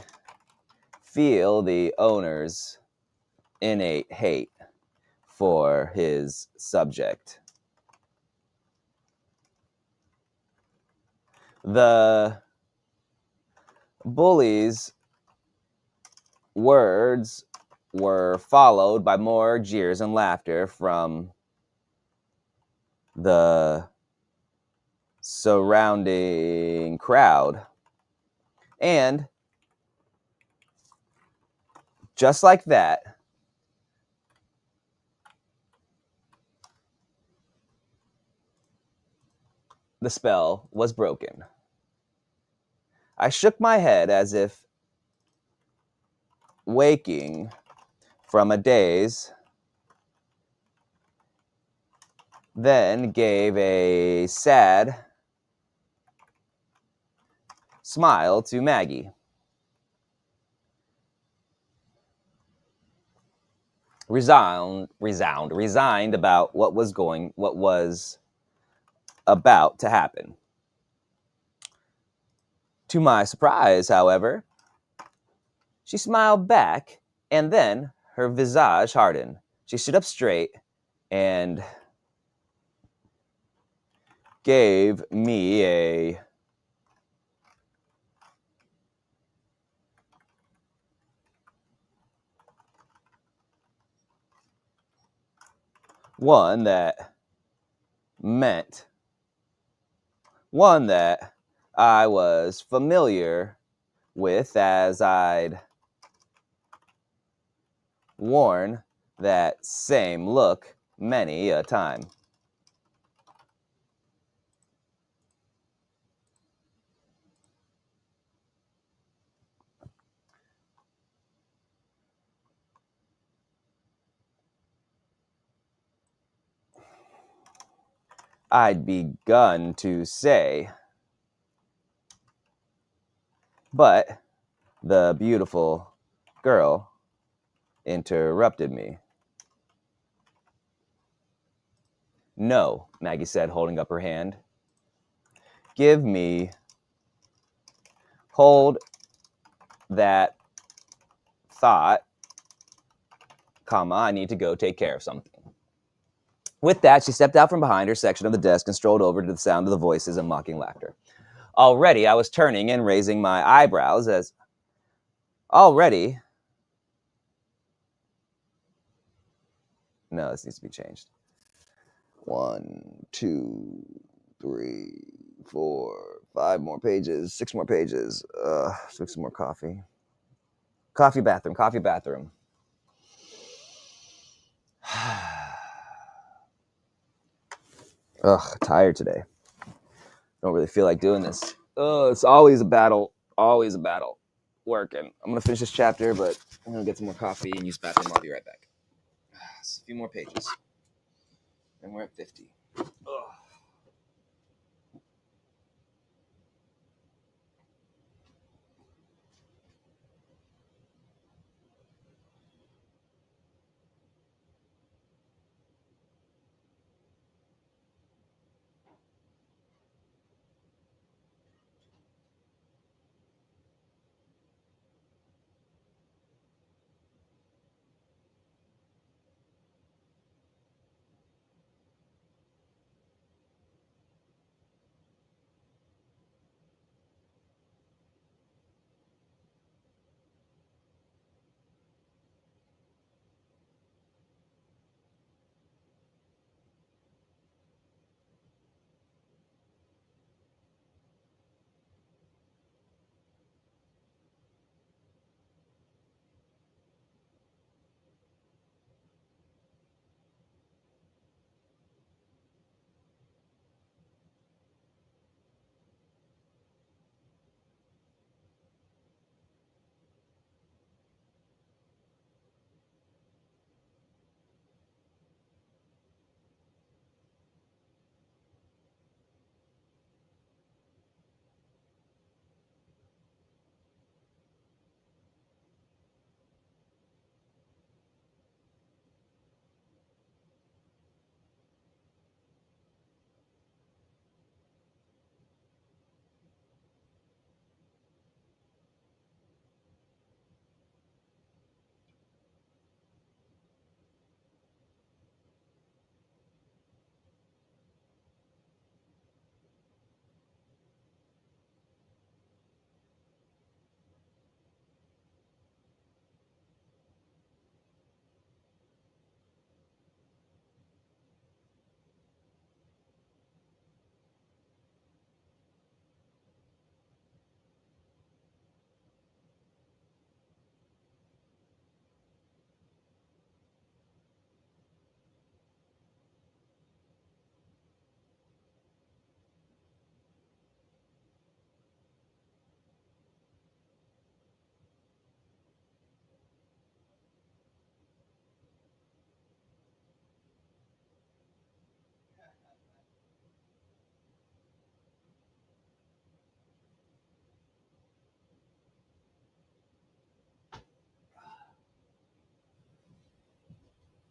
feel the owner's innate hate for his subject. The bully's words were followed by more jeers and laughter from the surrounding crowd. And just like that, the spell was broken. I shook my head as if waking from a daze, then gave a sad smile to Maggie. Resigned about what was about to happen. To my surprise, however, she smiled back, and then her visage hardened. She stood up straight and gave me a one that I was familiar with, as I'd worn that same look many a time. I'd begun to say, but the beautiful girl interrupted me. No, Maggie said, holding up her hand. Hold that thought, comma, I need to go take care of something. With that, she stepped out from behind her section of the desk and strolled over to the sound of the voices and mocking laughter. Already, I was turning and raising my eyebrows as... Already... No, this needs to be changed. 1, 2, 3, 4, 5 more pages, 6 more pages. Drink some more coffee. Coffee bathroom, coffee bathroom. Ugh, tired today. Don't really feel like doing this. It's always a battle. Always a battle. Working. I'm gonna finish this chapter, but I'm gonna get some more coffee and use the bathroom. I'll be right back. It's a few more pages, and we're at 50. Ugh.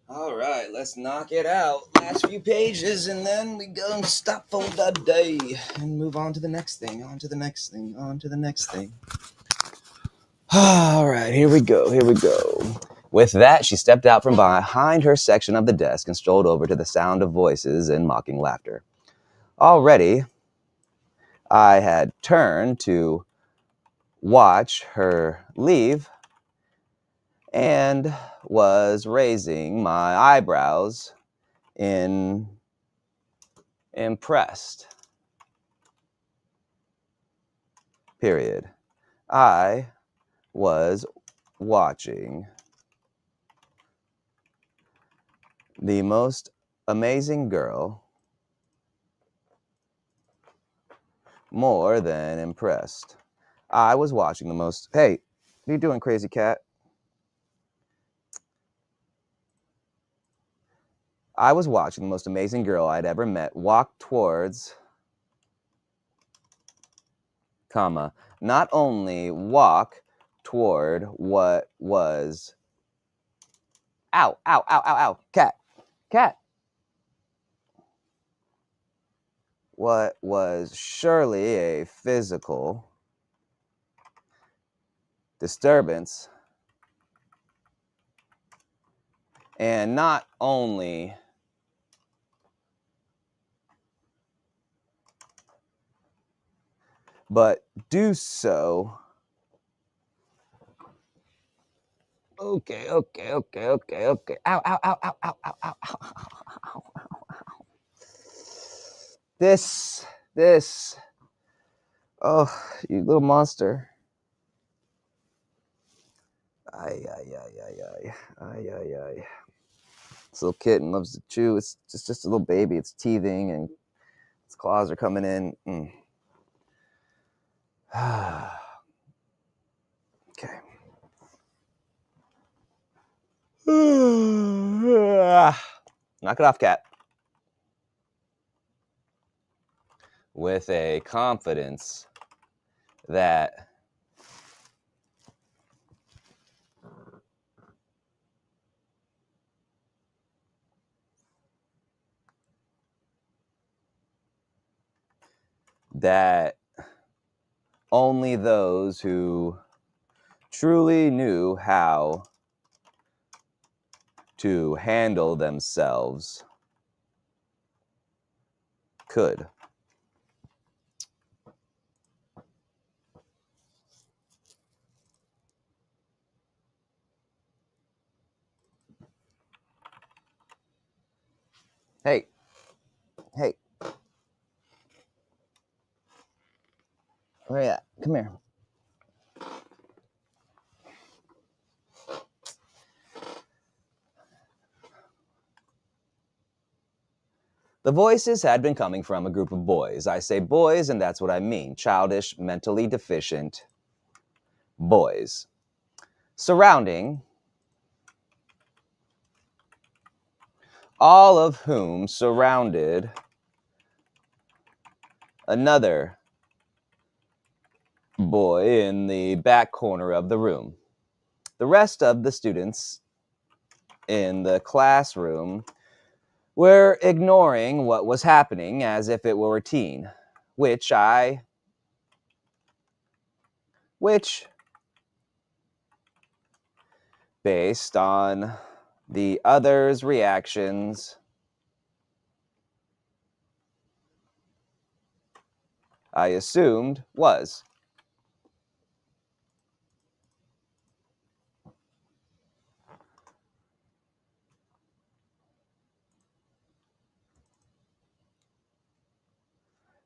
All right, let's knock it out. Last few pages, and then we go and stop for the day and move on to the next thing, on to the next thing, on to the next thing. All right, here we go, here we go. With that, she stepped out from behind her section of the desk and strolled over to the sound of voices and mocking laughter. Already, I had turned to watch her leave and was raising my eyebrows in impressed. Period. I was watching the most amazing girl, more than impressed. I was watching the most... Hey, what are you doing, crazy cat? I was watching the most amazing girl I'd ever met walk towards, comma, not only walk toward what was... Ow, ow, ow, ow, ow, cat, cat. What was surely a physical disturbance, and not only but do so. Okay. Ow, ow, ow, ow, ow, ow, ow, ow, ow, ow. This. Oh, you little monster. Ay. This little kitten loves to chew. It's just a little baby. It's teething and its claws are coming in. Okay. Knock it off, cat. With a confidence that only those who truly knew how to handle themselves could. Hey. Where you at? Come here. The voices had been coming from a group of boys. I say boys, and that's what I mean. Childish, mentally deficient boys. Surrounding, all of whom surrounded another boy in the back corner of the room. The rest of the students in the classroom were ignoring what was happening as if it were routine, which, based on the others' reactions, I assumed was.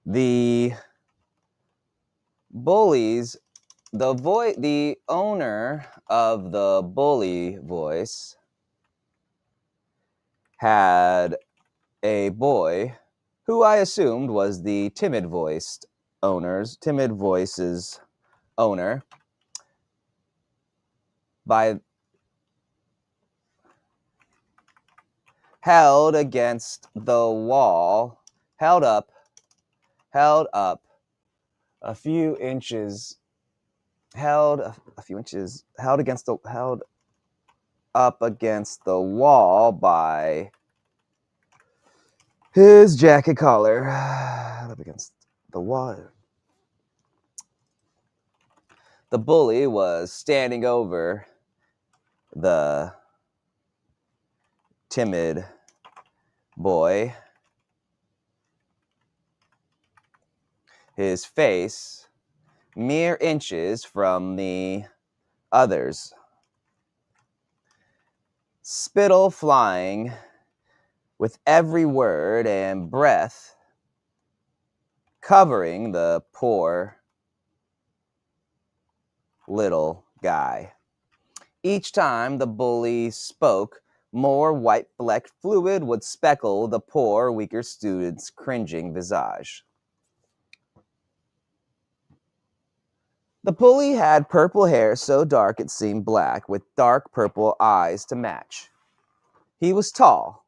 The bullies, the owner of the bully voice had a boy who I assumed was the timid voice's owner, held against the wall, held up a few inches, held up against the wall by his jacket collar, up against the wall. The bully was standing over the timid boy, his face mere inches from the others, spittle flying with every word and breath, covering the poor little guy. Each time the bully spoke, more white flecked fluid would speckle the poor, weaker student's cringing visage. The bully had purple hair so dark it seemed black, with dark purple eyes to match. He was tall,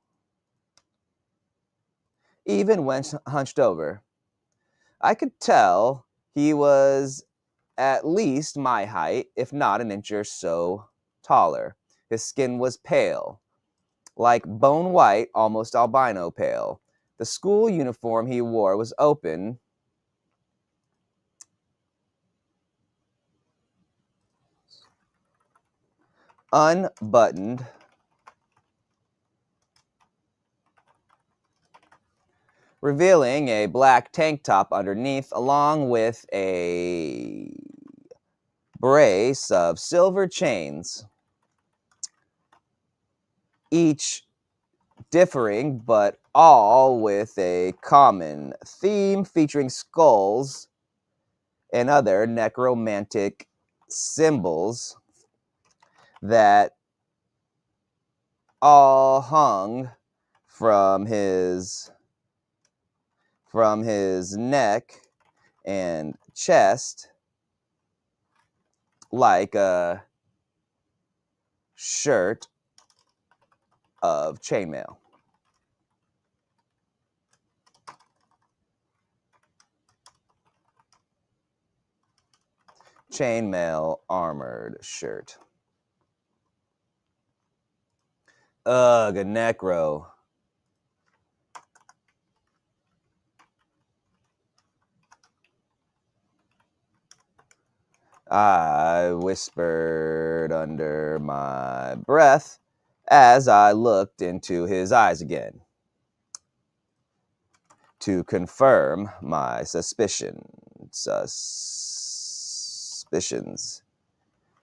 even when hunched over. I could tell he was at least my height, if not an inch or so taller. His skin was pale, like bone white, almost albino pale. The school uniform he wore was open, unbuttoned, revealing a black tank top underneath, along with a brace of silver chains, each differing but all with a common theme featuring skulls and other necromantic symbols that all hung from his neck and chest like a shirt of chainmail. Chainmail armored shirt. Ugh, a necro. I whispered under my breath as I looked into his eyes again to confirm my suspicions.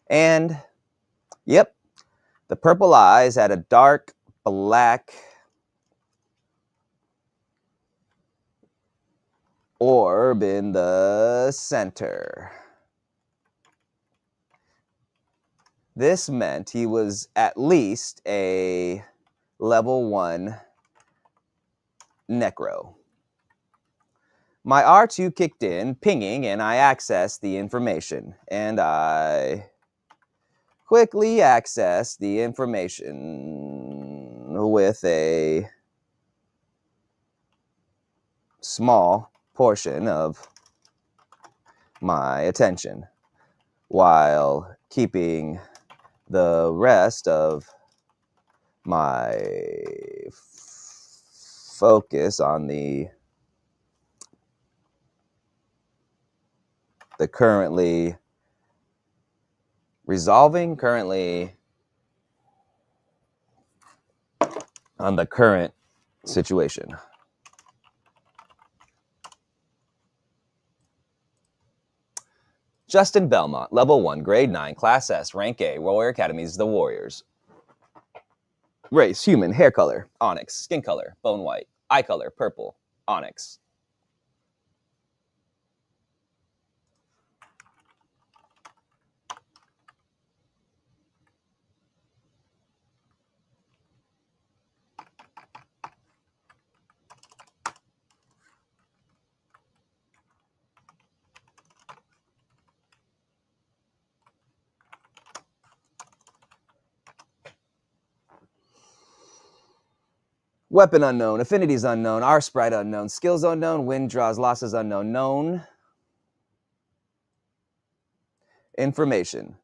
And, yep, the purple eyes had a dark black orb in the center. This meant he was at least a level 1 necro. My R2 kicked in, pinging, and I accessed the information. And I quickly accessed the information with a small portion of my attention, while keeping the rest of my focus on the currently on the current situation. Justin Belmont, level 1, grade 9, class S, rank A, Warrior Academies, The Warriors. Race, human, hair color, onyx, skin color, bone white, eye color, purple, onyx. Weapon unknown, affinities unknown, R sprite unknown, skills unknown, win draws losses unknown. Known information.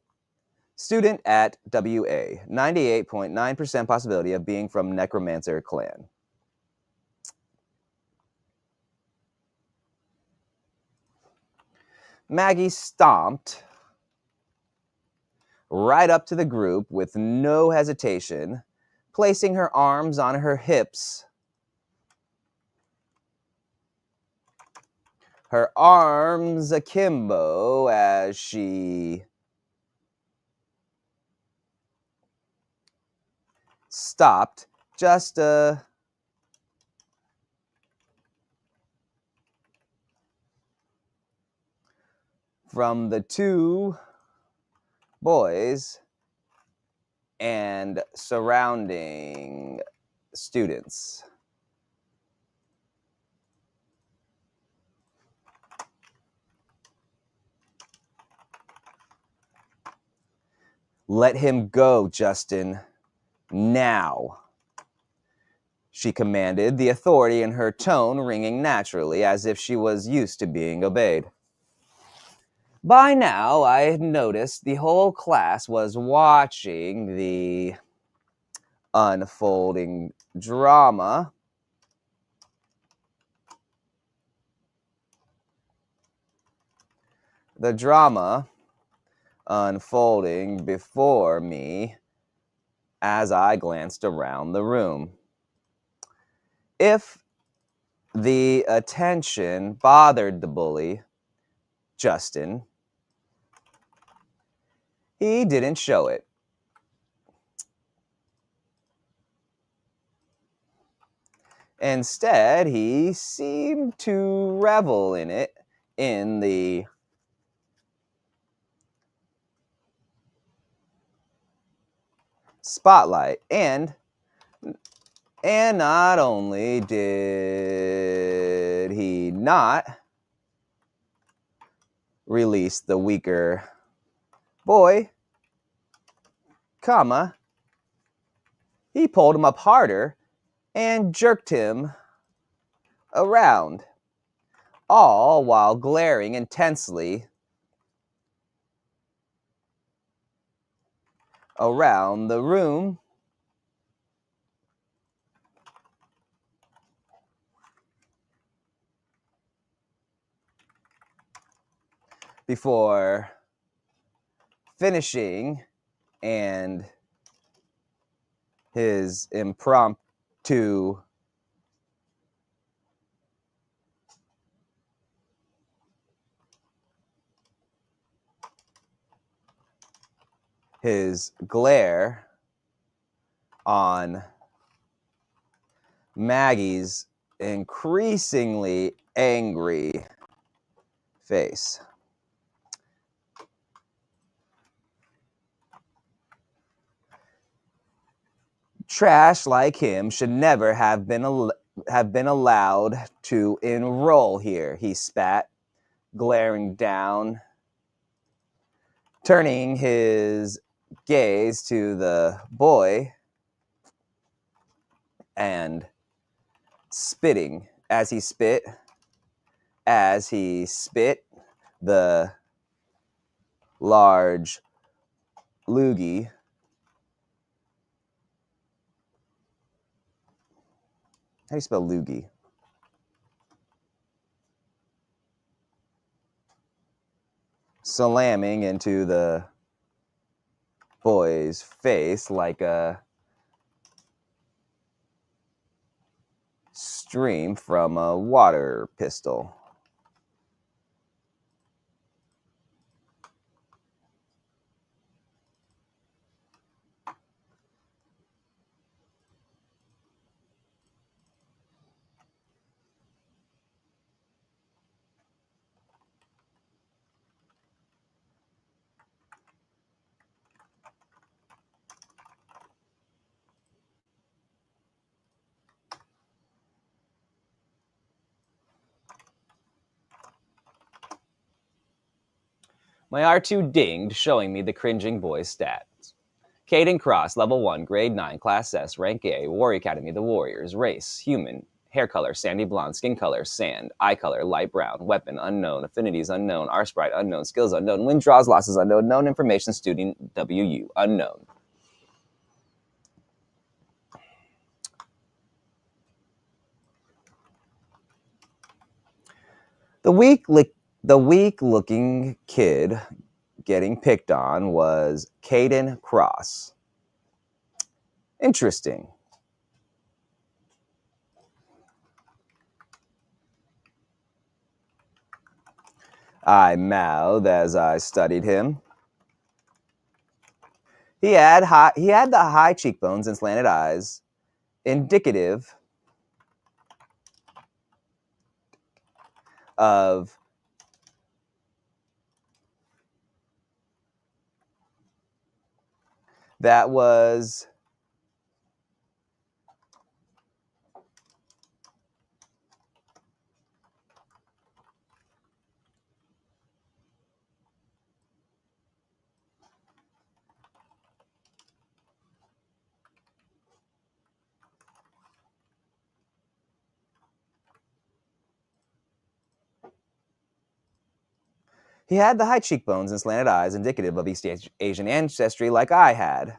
Student at WA, 98.9% possibility of being from Necromancer clan. Maggie stomped right up to the group with no hesitation, placing her arms on her hips, her arms akimbo as she stopped just from the two boys and surrounding students. Let him go, Justin. Now, she commanded, the authority in her tone ringing naturally as if she was used to being obeyed. By now, I had noticed the whole class was watching the unfolding drama. The drama unfolding before me as I glanced around the room. If the attention bothered the bully, Justin. He didn't show it. Instead, he seemed to revel in it in the spotlight. And not only did he not release the weaker boy, comma, he pulled him up harder and jerked him around, all while glaring intensely around the room before finishing and his impromptu glare on Maggie's increasingly angry face. Trash like him should never have been allowed to enroll here, he spat, glaring down, turning his gaze to the boy and spitting as he spit the large loogie how do you spell loogie? Slamming into the boy's face like a stream from a water pistol. My R2 dinged, showing me the cringing boy's stats. Caden Cross, level 1, grade 9, class S, rank A, Warrior Academy, the Warriors, race, human, hair color, sandy blonde, skin color, sand, eye color, light brown, weapon, unknown, affinities, unknown, R-sprite, unknown, skills, unknown, win, draws, losses, unknown, known information, student, WU, unknown. The weak-looking kid getting picked on was Caden Cross. Interesting. I mouthed as I studied him. He had the high cheekbones and slanted eyes, indicative of that was he had the high cheekbones and slanted eyes, indicative of East Asian ancestry like I had.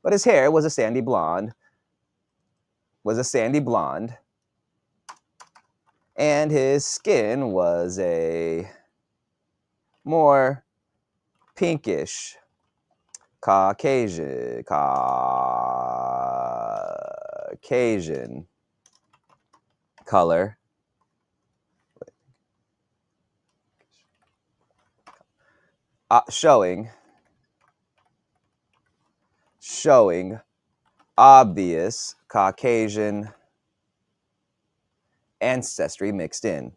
But his hair was a sandy blonde, and his skin was a more pinkish Caucasian color, showing obvious Caucasian ancestry mixed in.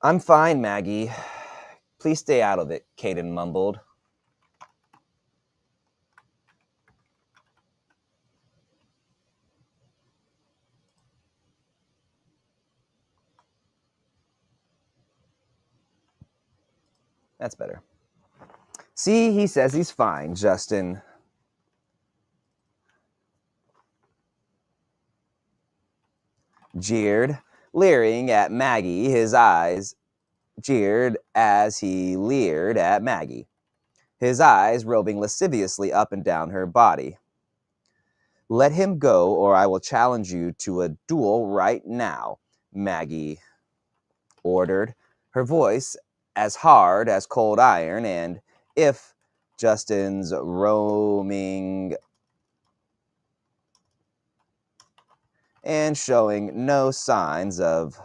I'm fine, Maggie. Please stay out of it, Caden mumbled. That's better. See, he says he's fine, Justin. Jeered, leering at Maggie, his eyes jeered as he leered at Maggie, his eyes roving lasciviously up and down her body. Let him go, or I will challenge you to a duel right now, Maggie ordered, her voice as hard as cold iron, and if Justin's roaming and showing no signs of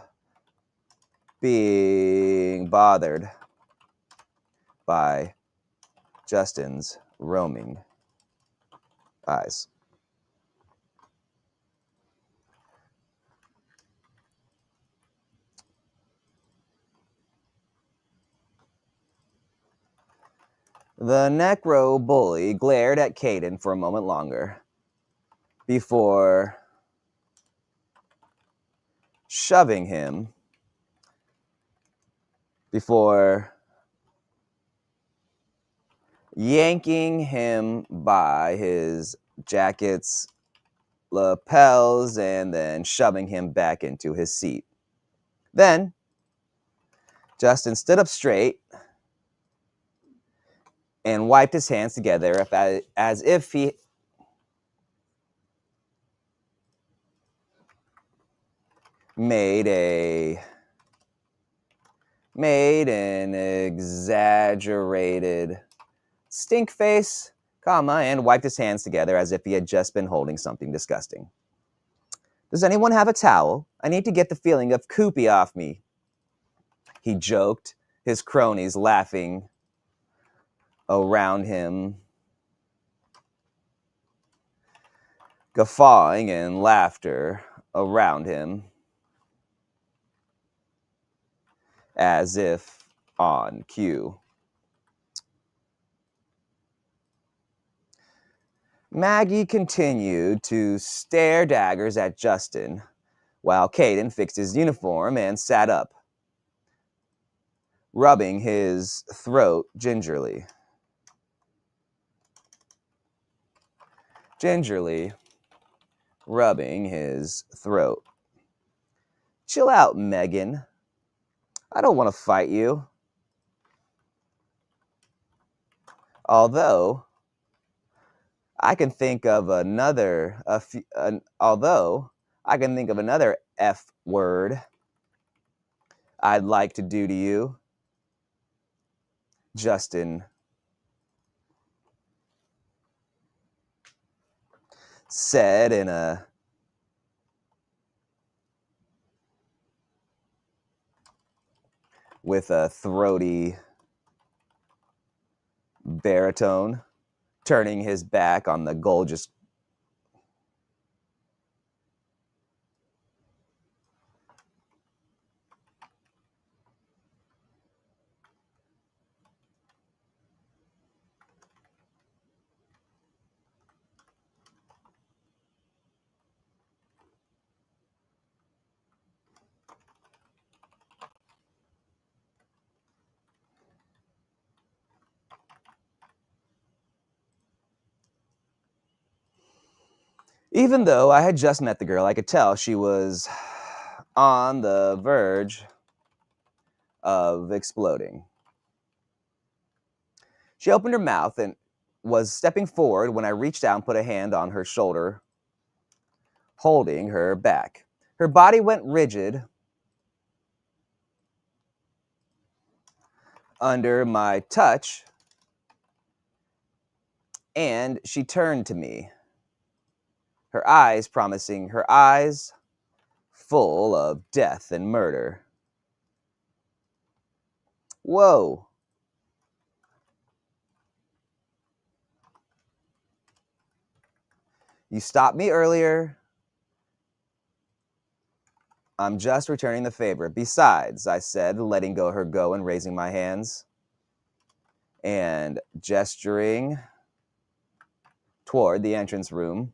being bothered by Justin's roaming eyes. The necro bully glared at Caden for a moment longer before shoving him, before yanking him by his jacket's lapels and then shoving him back into his seat. Then Justin stood up straight and wiped his hands together as if he made an exaggerated stink face, and wiped his hands together as if he had just been holding something disgusting. Does anyone have a towel? I need to get the feeling of Koopy off me, he joked, his cronies laughing around him, guffawing in laughter around him, as if on cue. Maggie continued to stare daggers at Justin while Caden fixed his uniform and sat up, rubbing his throat gingerly. Gingerly rubbing his throat. Chill out, Megan. I don't want to fight you. Although I can think of another F word I'd like to do to you, Justin said with a throaty baritone, turning his back on the gorgeous Even though I had just met the girl, I could tell she was on the verge of exploding. She opened her mouth and was stepping forward when I reached out and put a hand on her shoulder, holding her back. Her body went rigid under my touch, and she turned to me, her eyes full of death and murder. Whoa. You stopped me earlier. I'm just returning the favor. Besides, I said, letting her go and raising my hands and gesturing toward the entrance room.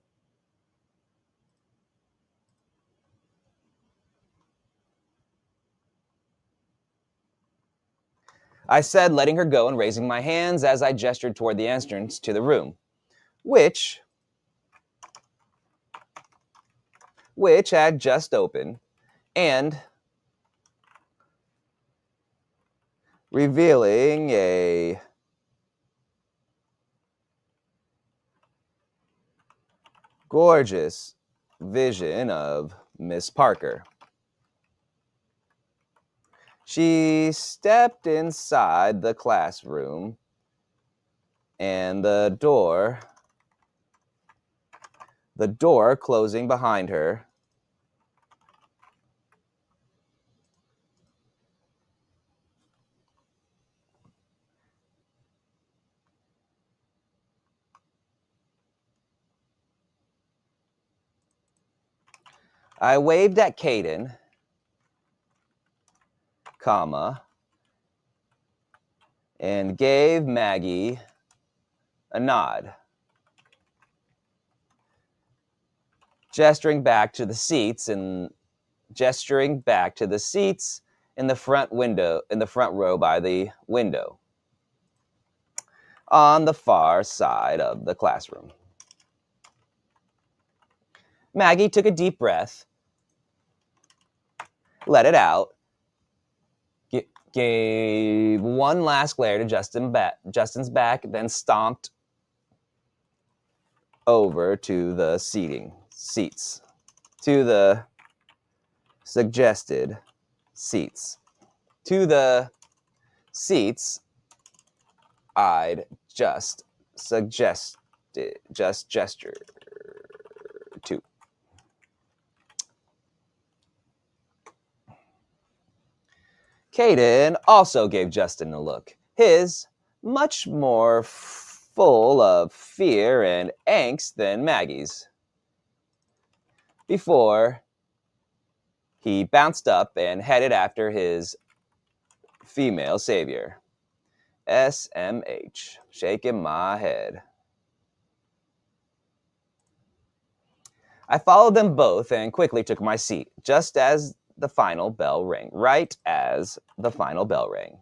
I said, letting her go and raising my hands as I gestured toward the entrance to the room, which had just opened, and revealing a gorgeous vision of Miss Parker. She stepped inside the classroom, and the door closing behind her. I waved at Caden, and gave Maggie a nod, gesturing back to the seats in the front row by the window on the far side of the classroom. Maggie took a deep breath, let it out, gave one last glare to Justin's back, then stomped over to the seats, to the suggested seats, to the seats I'd just gestured to. Caden also gave Justin a look, his much more full of fear and angst than Maggie's, before he bounced up and headed after his female savior. SMH, shaking my head. I followed them both and quickly took my seat, just as the final bell rang, right as the final bell rang.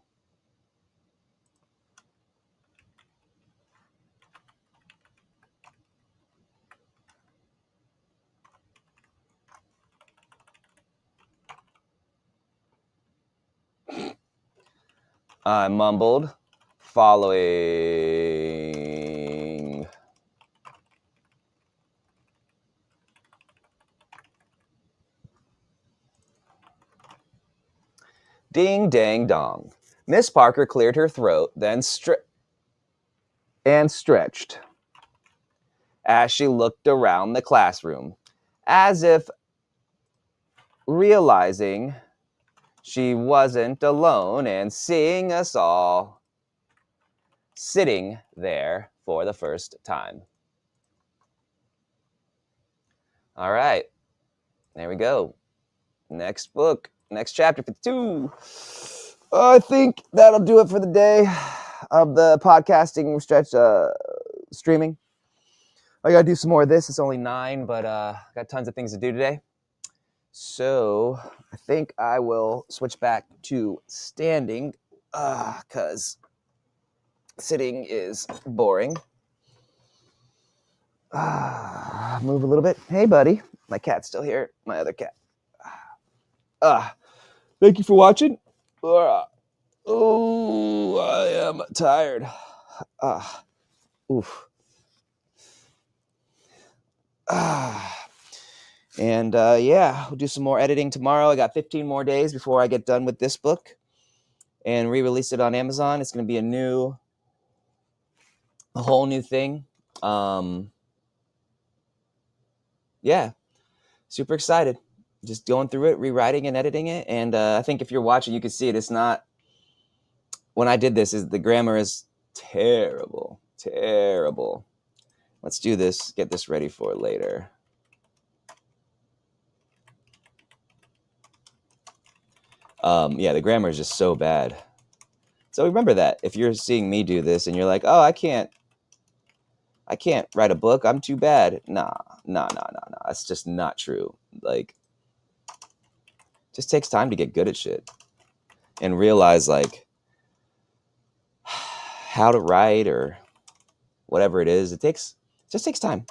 I mumbled, following. Ding, dang, dong. Miss Parker cleared her throat, then stretched as she looked around the classroom, as if realizing she wasn't alone and seeing us all sitting there for the first time. All right, there we go. Next book, next chapter 52. I think that'll do it for the day of the podcasting stretch streaming. I gotta do some more of this. It's only 9, but got tons of things to do today. So I think I will switch back to standing because sitting is boring. Move a little bit. Hey, buddy. My cat's still here. My other cat. Thank you for watching. Oh, I am tired. Oof. And yeah, we'll do some more editing tomorrow. I got 15 more days before I get done with this book and re-release it on Amazon. It's going to be a whole new thing. Yeah, super excited. Just going through it, rewriting and editing it. And I think if you're watching, you can see it. It's not, when I did this, the grammar is terrible. Let's do this, get this ready for later. Yeah, the grammar is just so bad. So remember that. If you're seeing me do this and you're like, oh, I can't write a book, I'm too bad. Nah. That's just not true. Like, it just takes time to get good at shit and realize like how to write or whatever it is. It just takes time.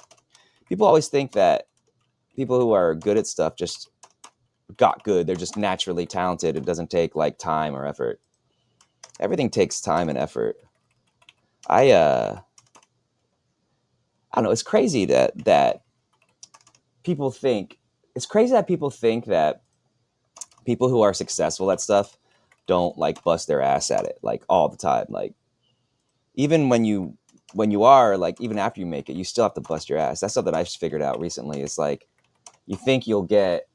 People always think that people who are good at stuff just got good. They're just naturally talented. It doesn't take like time or effort. Everything takes time and effort. I don't know. It's crazy that people think that people who are successful at stuff don't like bust their ass at it like all the time. Like even when you are like, even after you make it, you still have to bust your ass. That's something I just figured out recently. It's like you think you'll get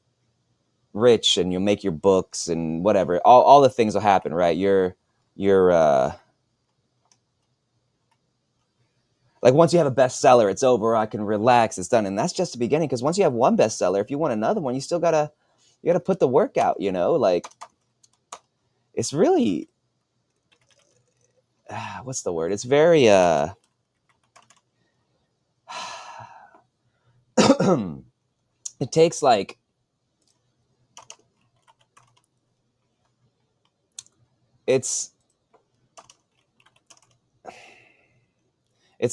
rich and you'll make your books and whatever. All the things will happen, right? You're like once you have a bestseller, it's over. I can relax. It's done, and that's just the beginning. Because once you have one bestseller, if you want another one, you gotta put the work out. You know, like it's really what's the word? It's very it takes like it's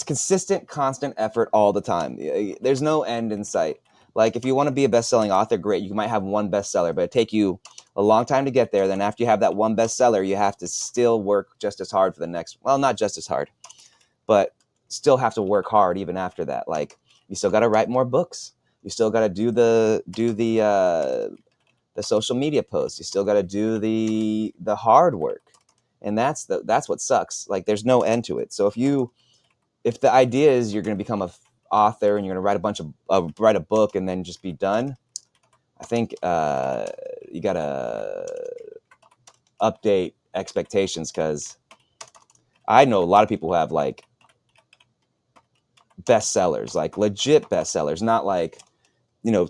consistent, constant effort all the time. There's no end in sight. Like if you want to be a best-selling author, great. You might have one bestseller, but it take you a long time to get there. Then after you have that one bestseller, you have to still work just as hard for the next. Well, not just as hard, but still have to work hard even after that. Like you still got to write more books. You still got to do the social media posts. You still got to do the hard work, and that's what sucks. Like there's no end to it. So if the idea is you're going to become a author and you're going to write a book and then just be done, I think you got to update expectations, because I know a lot of people who have like bestsellers, like legit bestsellers, not like,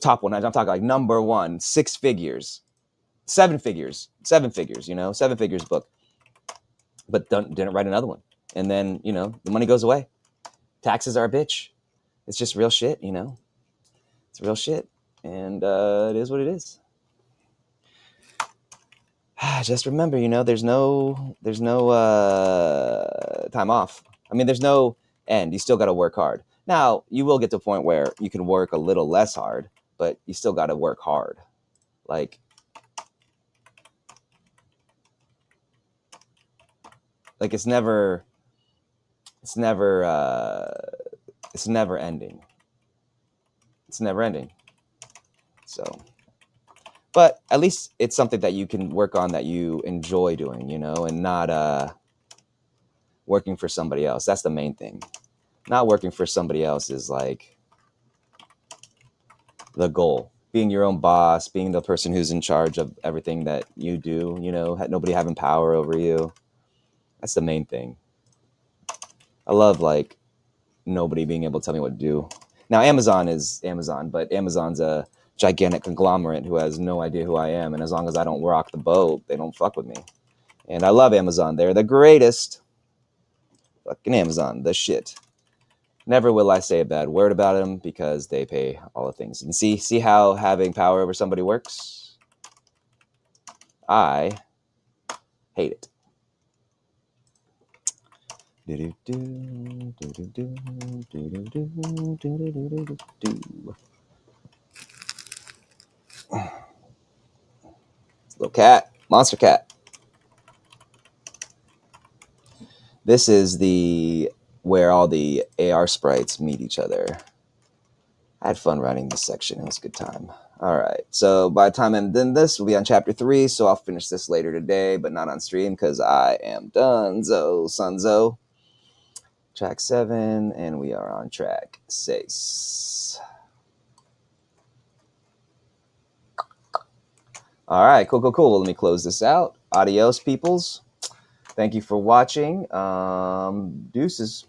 top 100. I'm talking like number one, 6 figures, 7 figures, 7 figures, 7 figures book, but didn't write another one. And then, the money goes away. Taxes are a bitch. It's just real shit, It's real shit. And it is what it is. Just remember, there's no time off. I mean, there's no end. You still got to work hard. Now, you will get to a point where you can work a little less hard, but you still got to work hard. Like it's never ending. It's never ending. So, but at least it's something that you can work on that you enjoy doing, and not working for somebody else. That's the main thing. Not working for somebody else is like the goal. Being your own boss, being the person who's in charge of everything that you do, nobody having power over you. That's the main thing. I love like nobody being able to tell me what to do. Now, Amazon is Amazon, but Amazon's a gigantic conglomerate who has no idea who I am. And as long as I don't rock the boat, they don't fuck with me. And I love Amazon. They're the greatest. Fucking Amazon, the shit. Never will I say a bad word about them because they pay all the things. And see how having power over somebody works? I hate it. Little cat, monster cat. This is the where all the AR sprites meet each other. I had fun writing this section. It was a good time. All right. So by the time I'm done this, we'll be on chapter 3. So I'll finish this later today, but not on stream because I am done. Sunzo. Track 7, and we are on track 6. All right. Cool. Well, let me close this out. Adios, peoples. Thank you for watching. Deuces.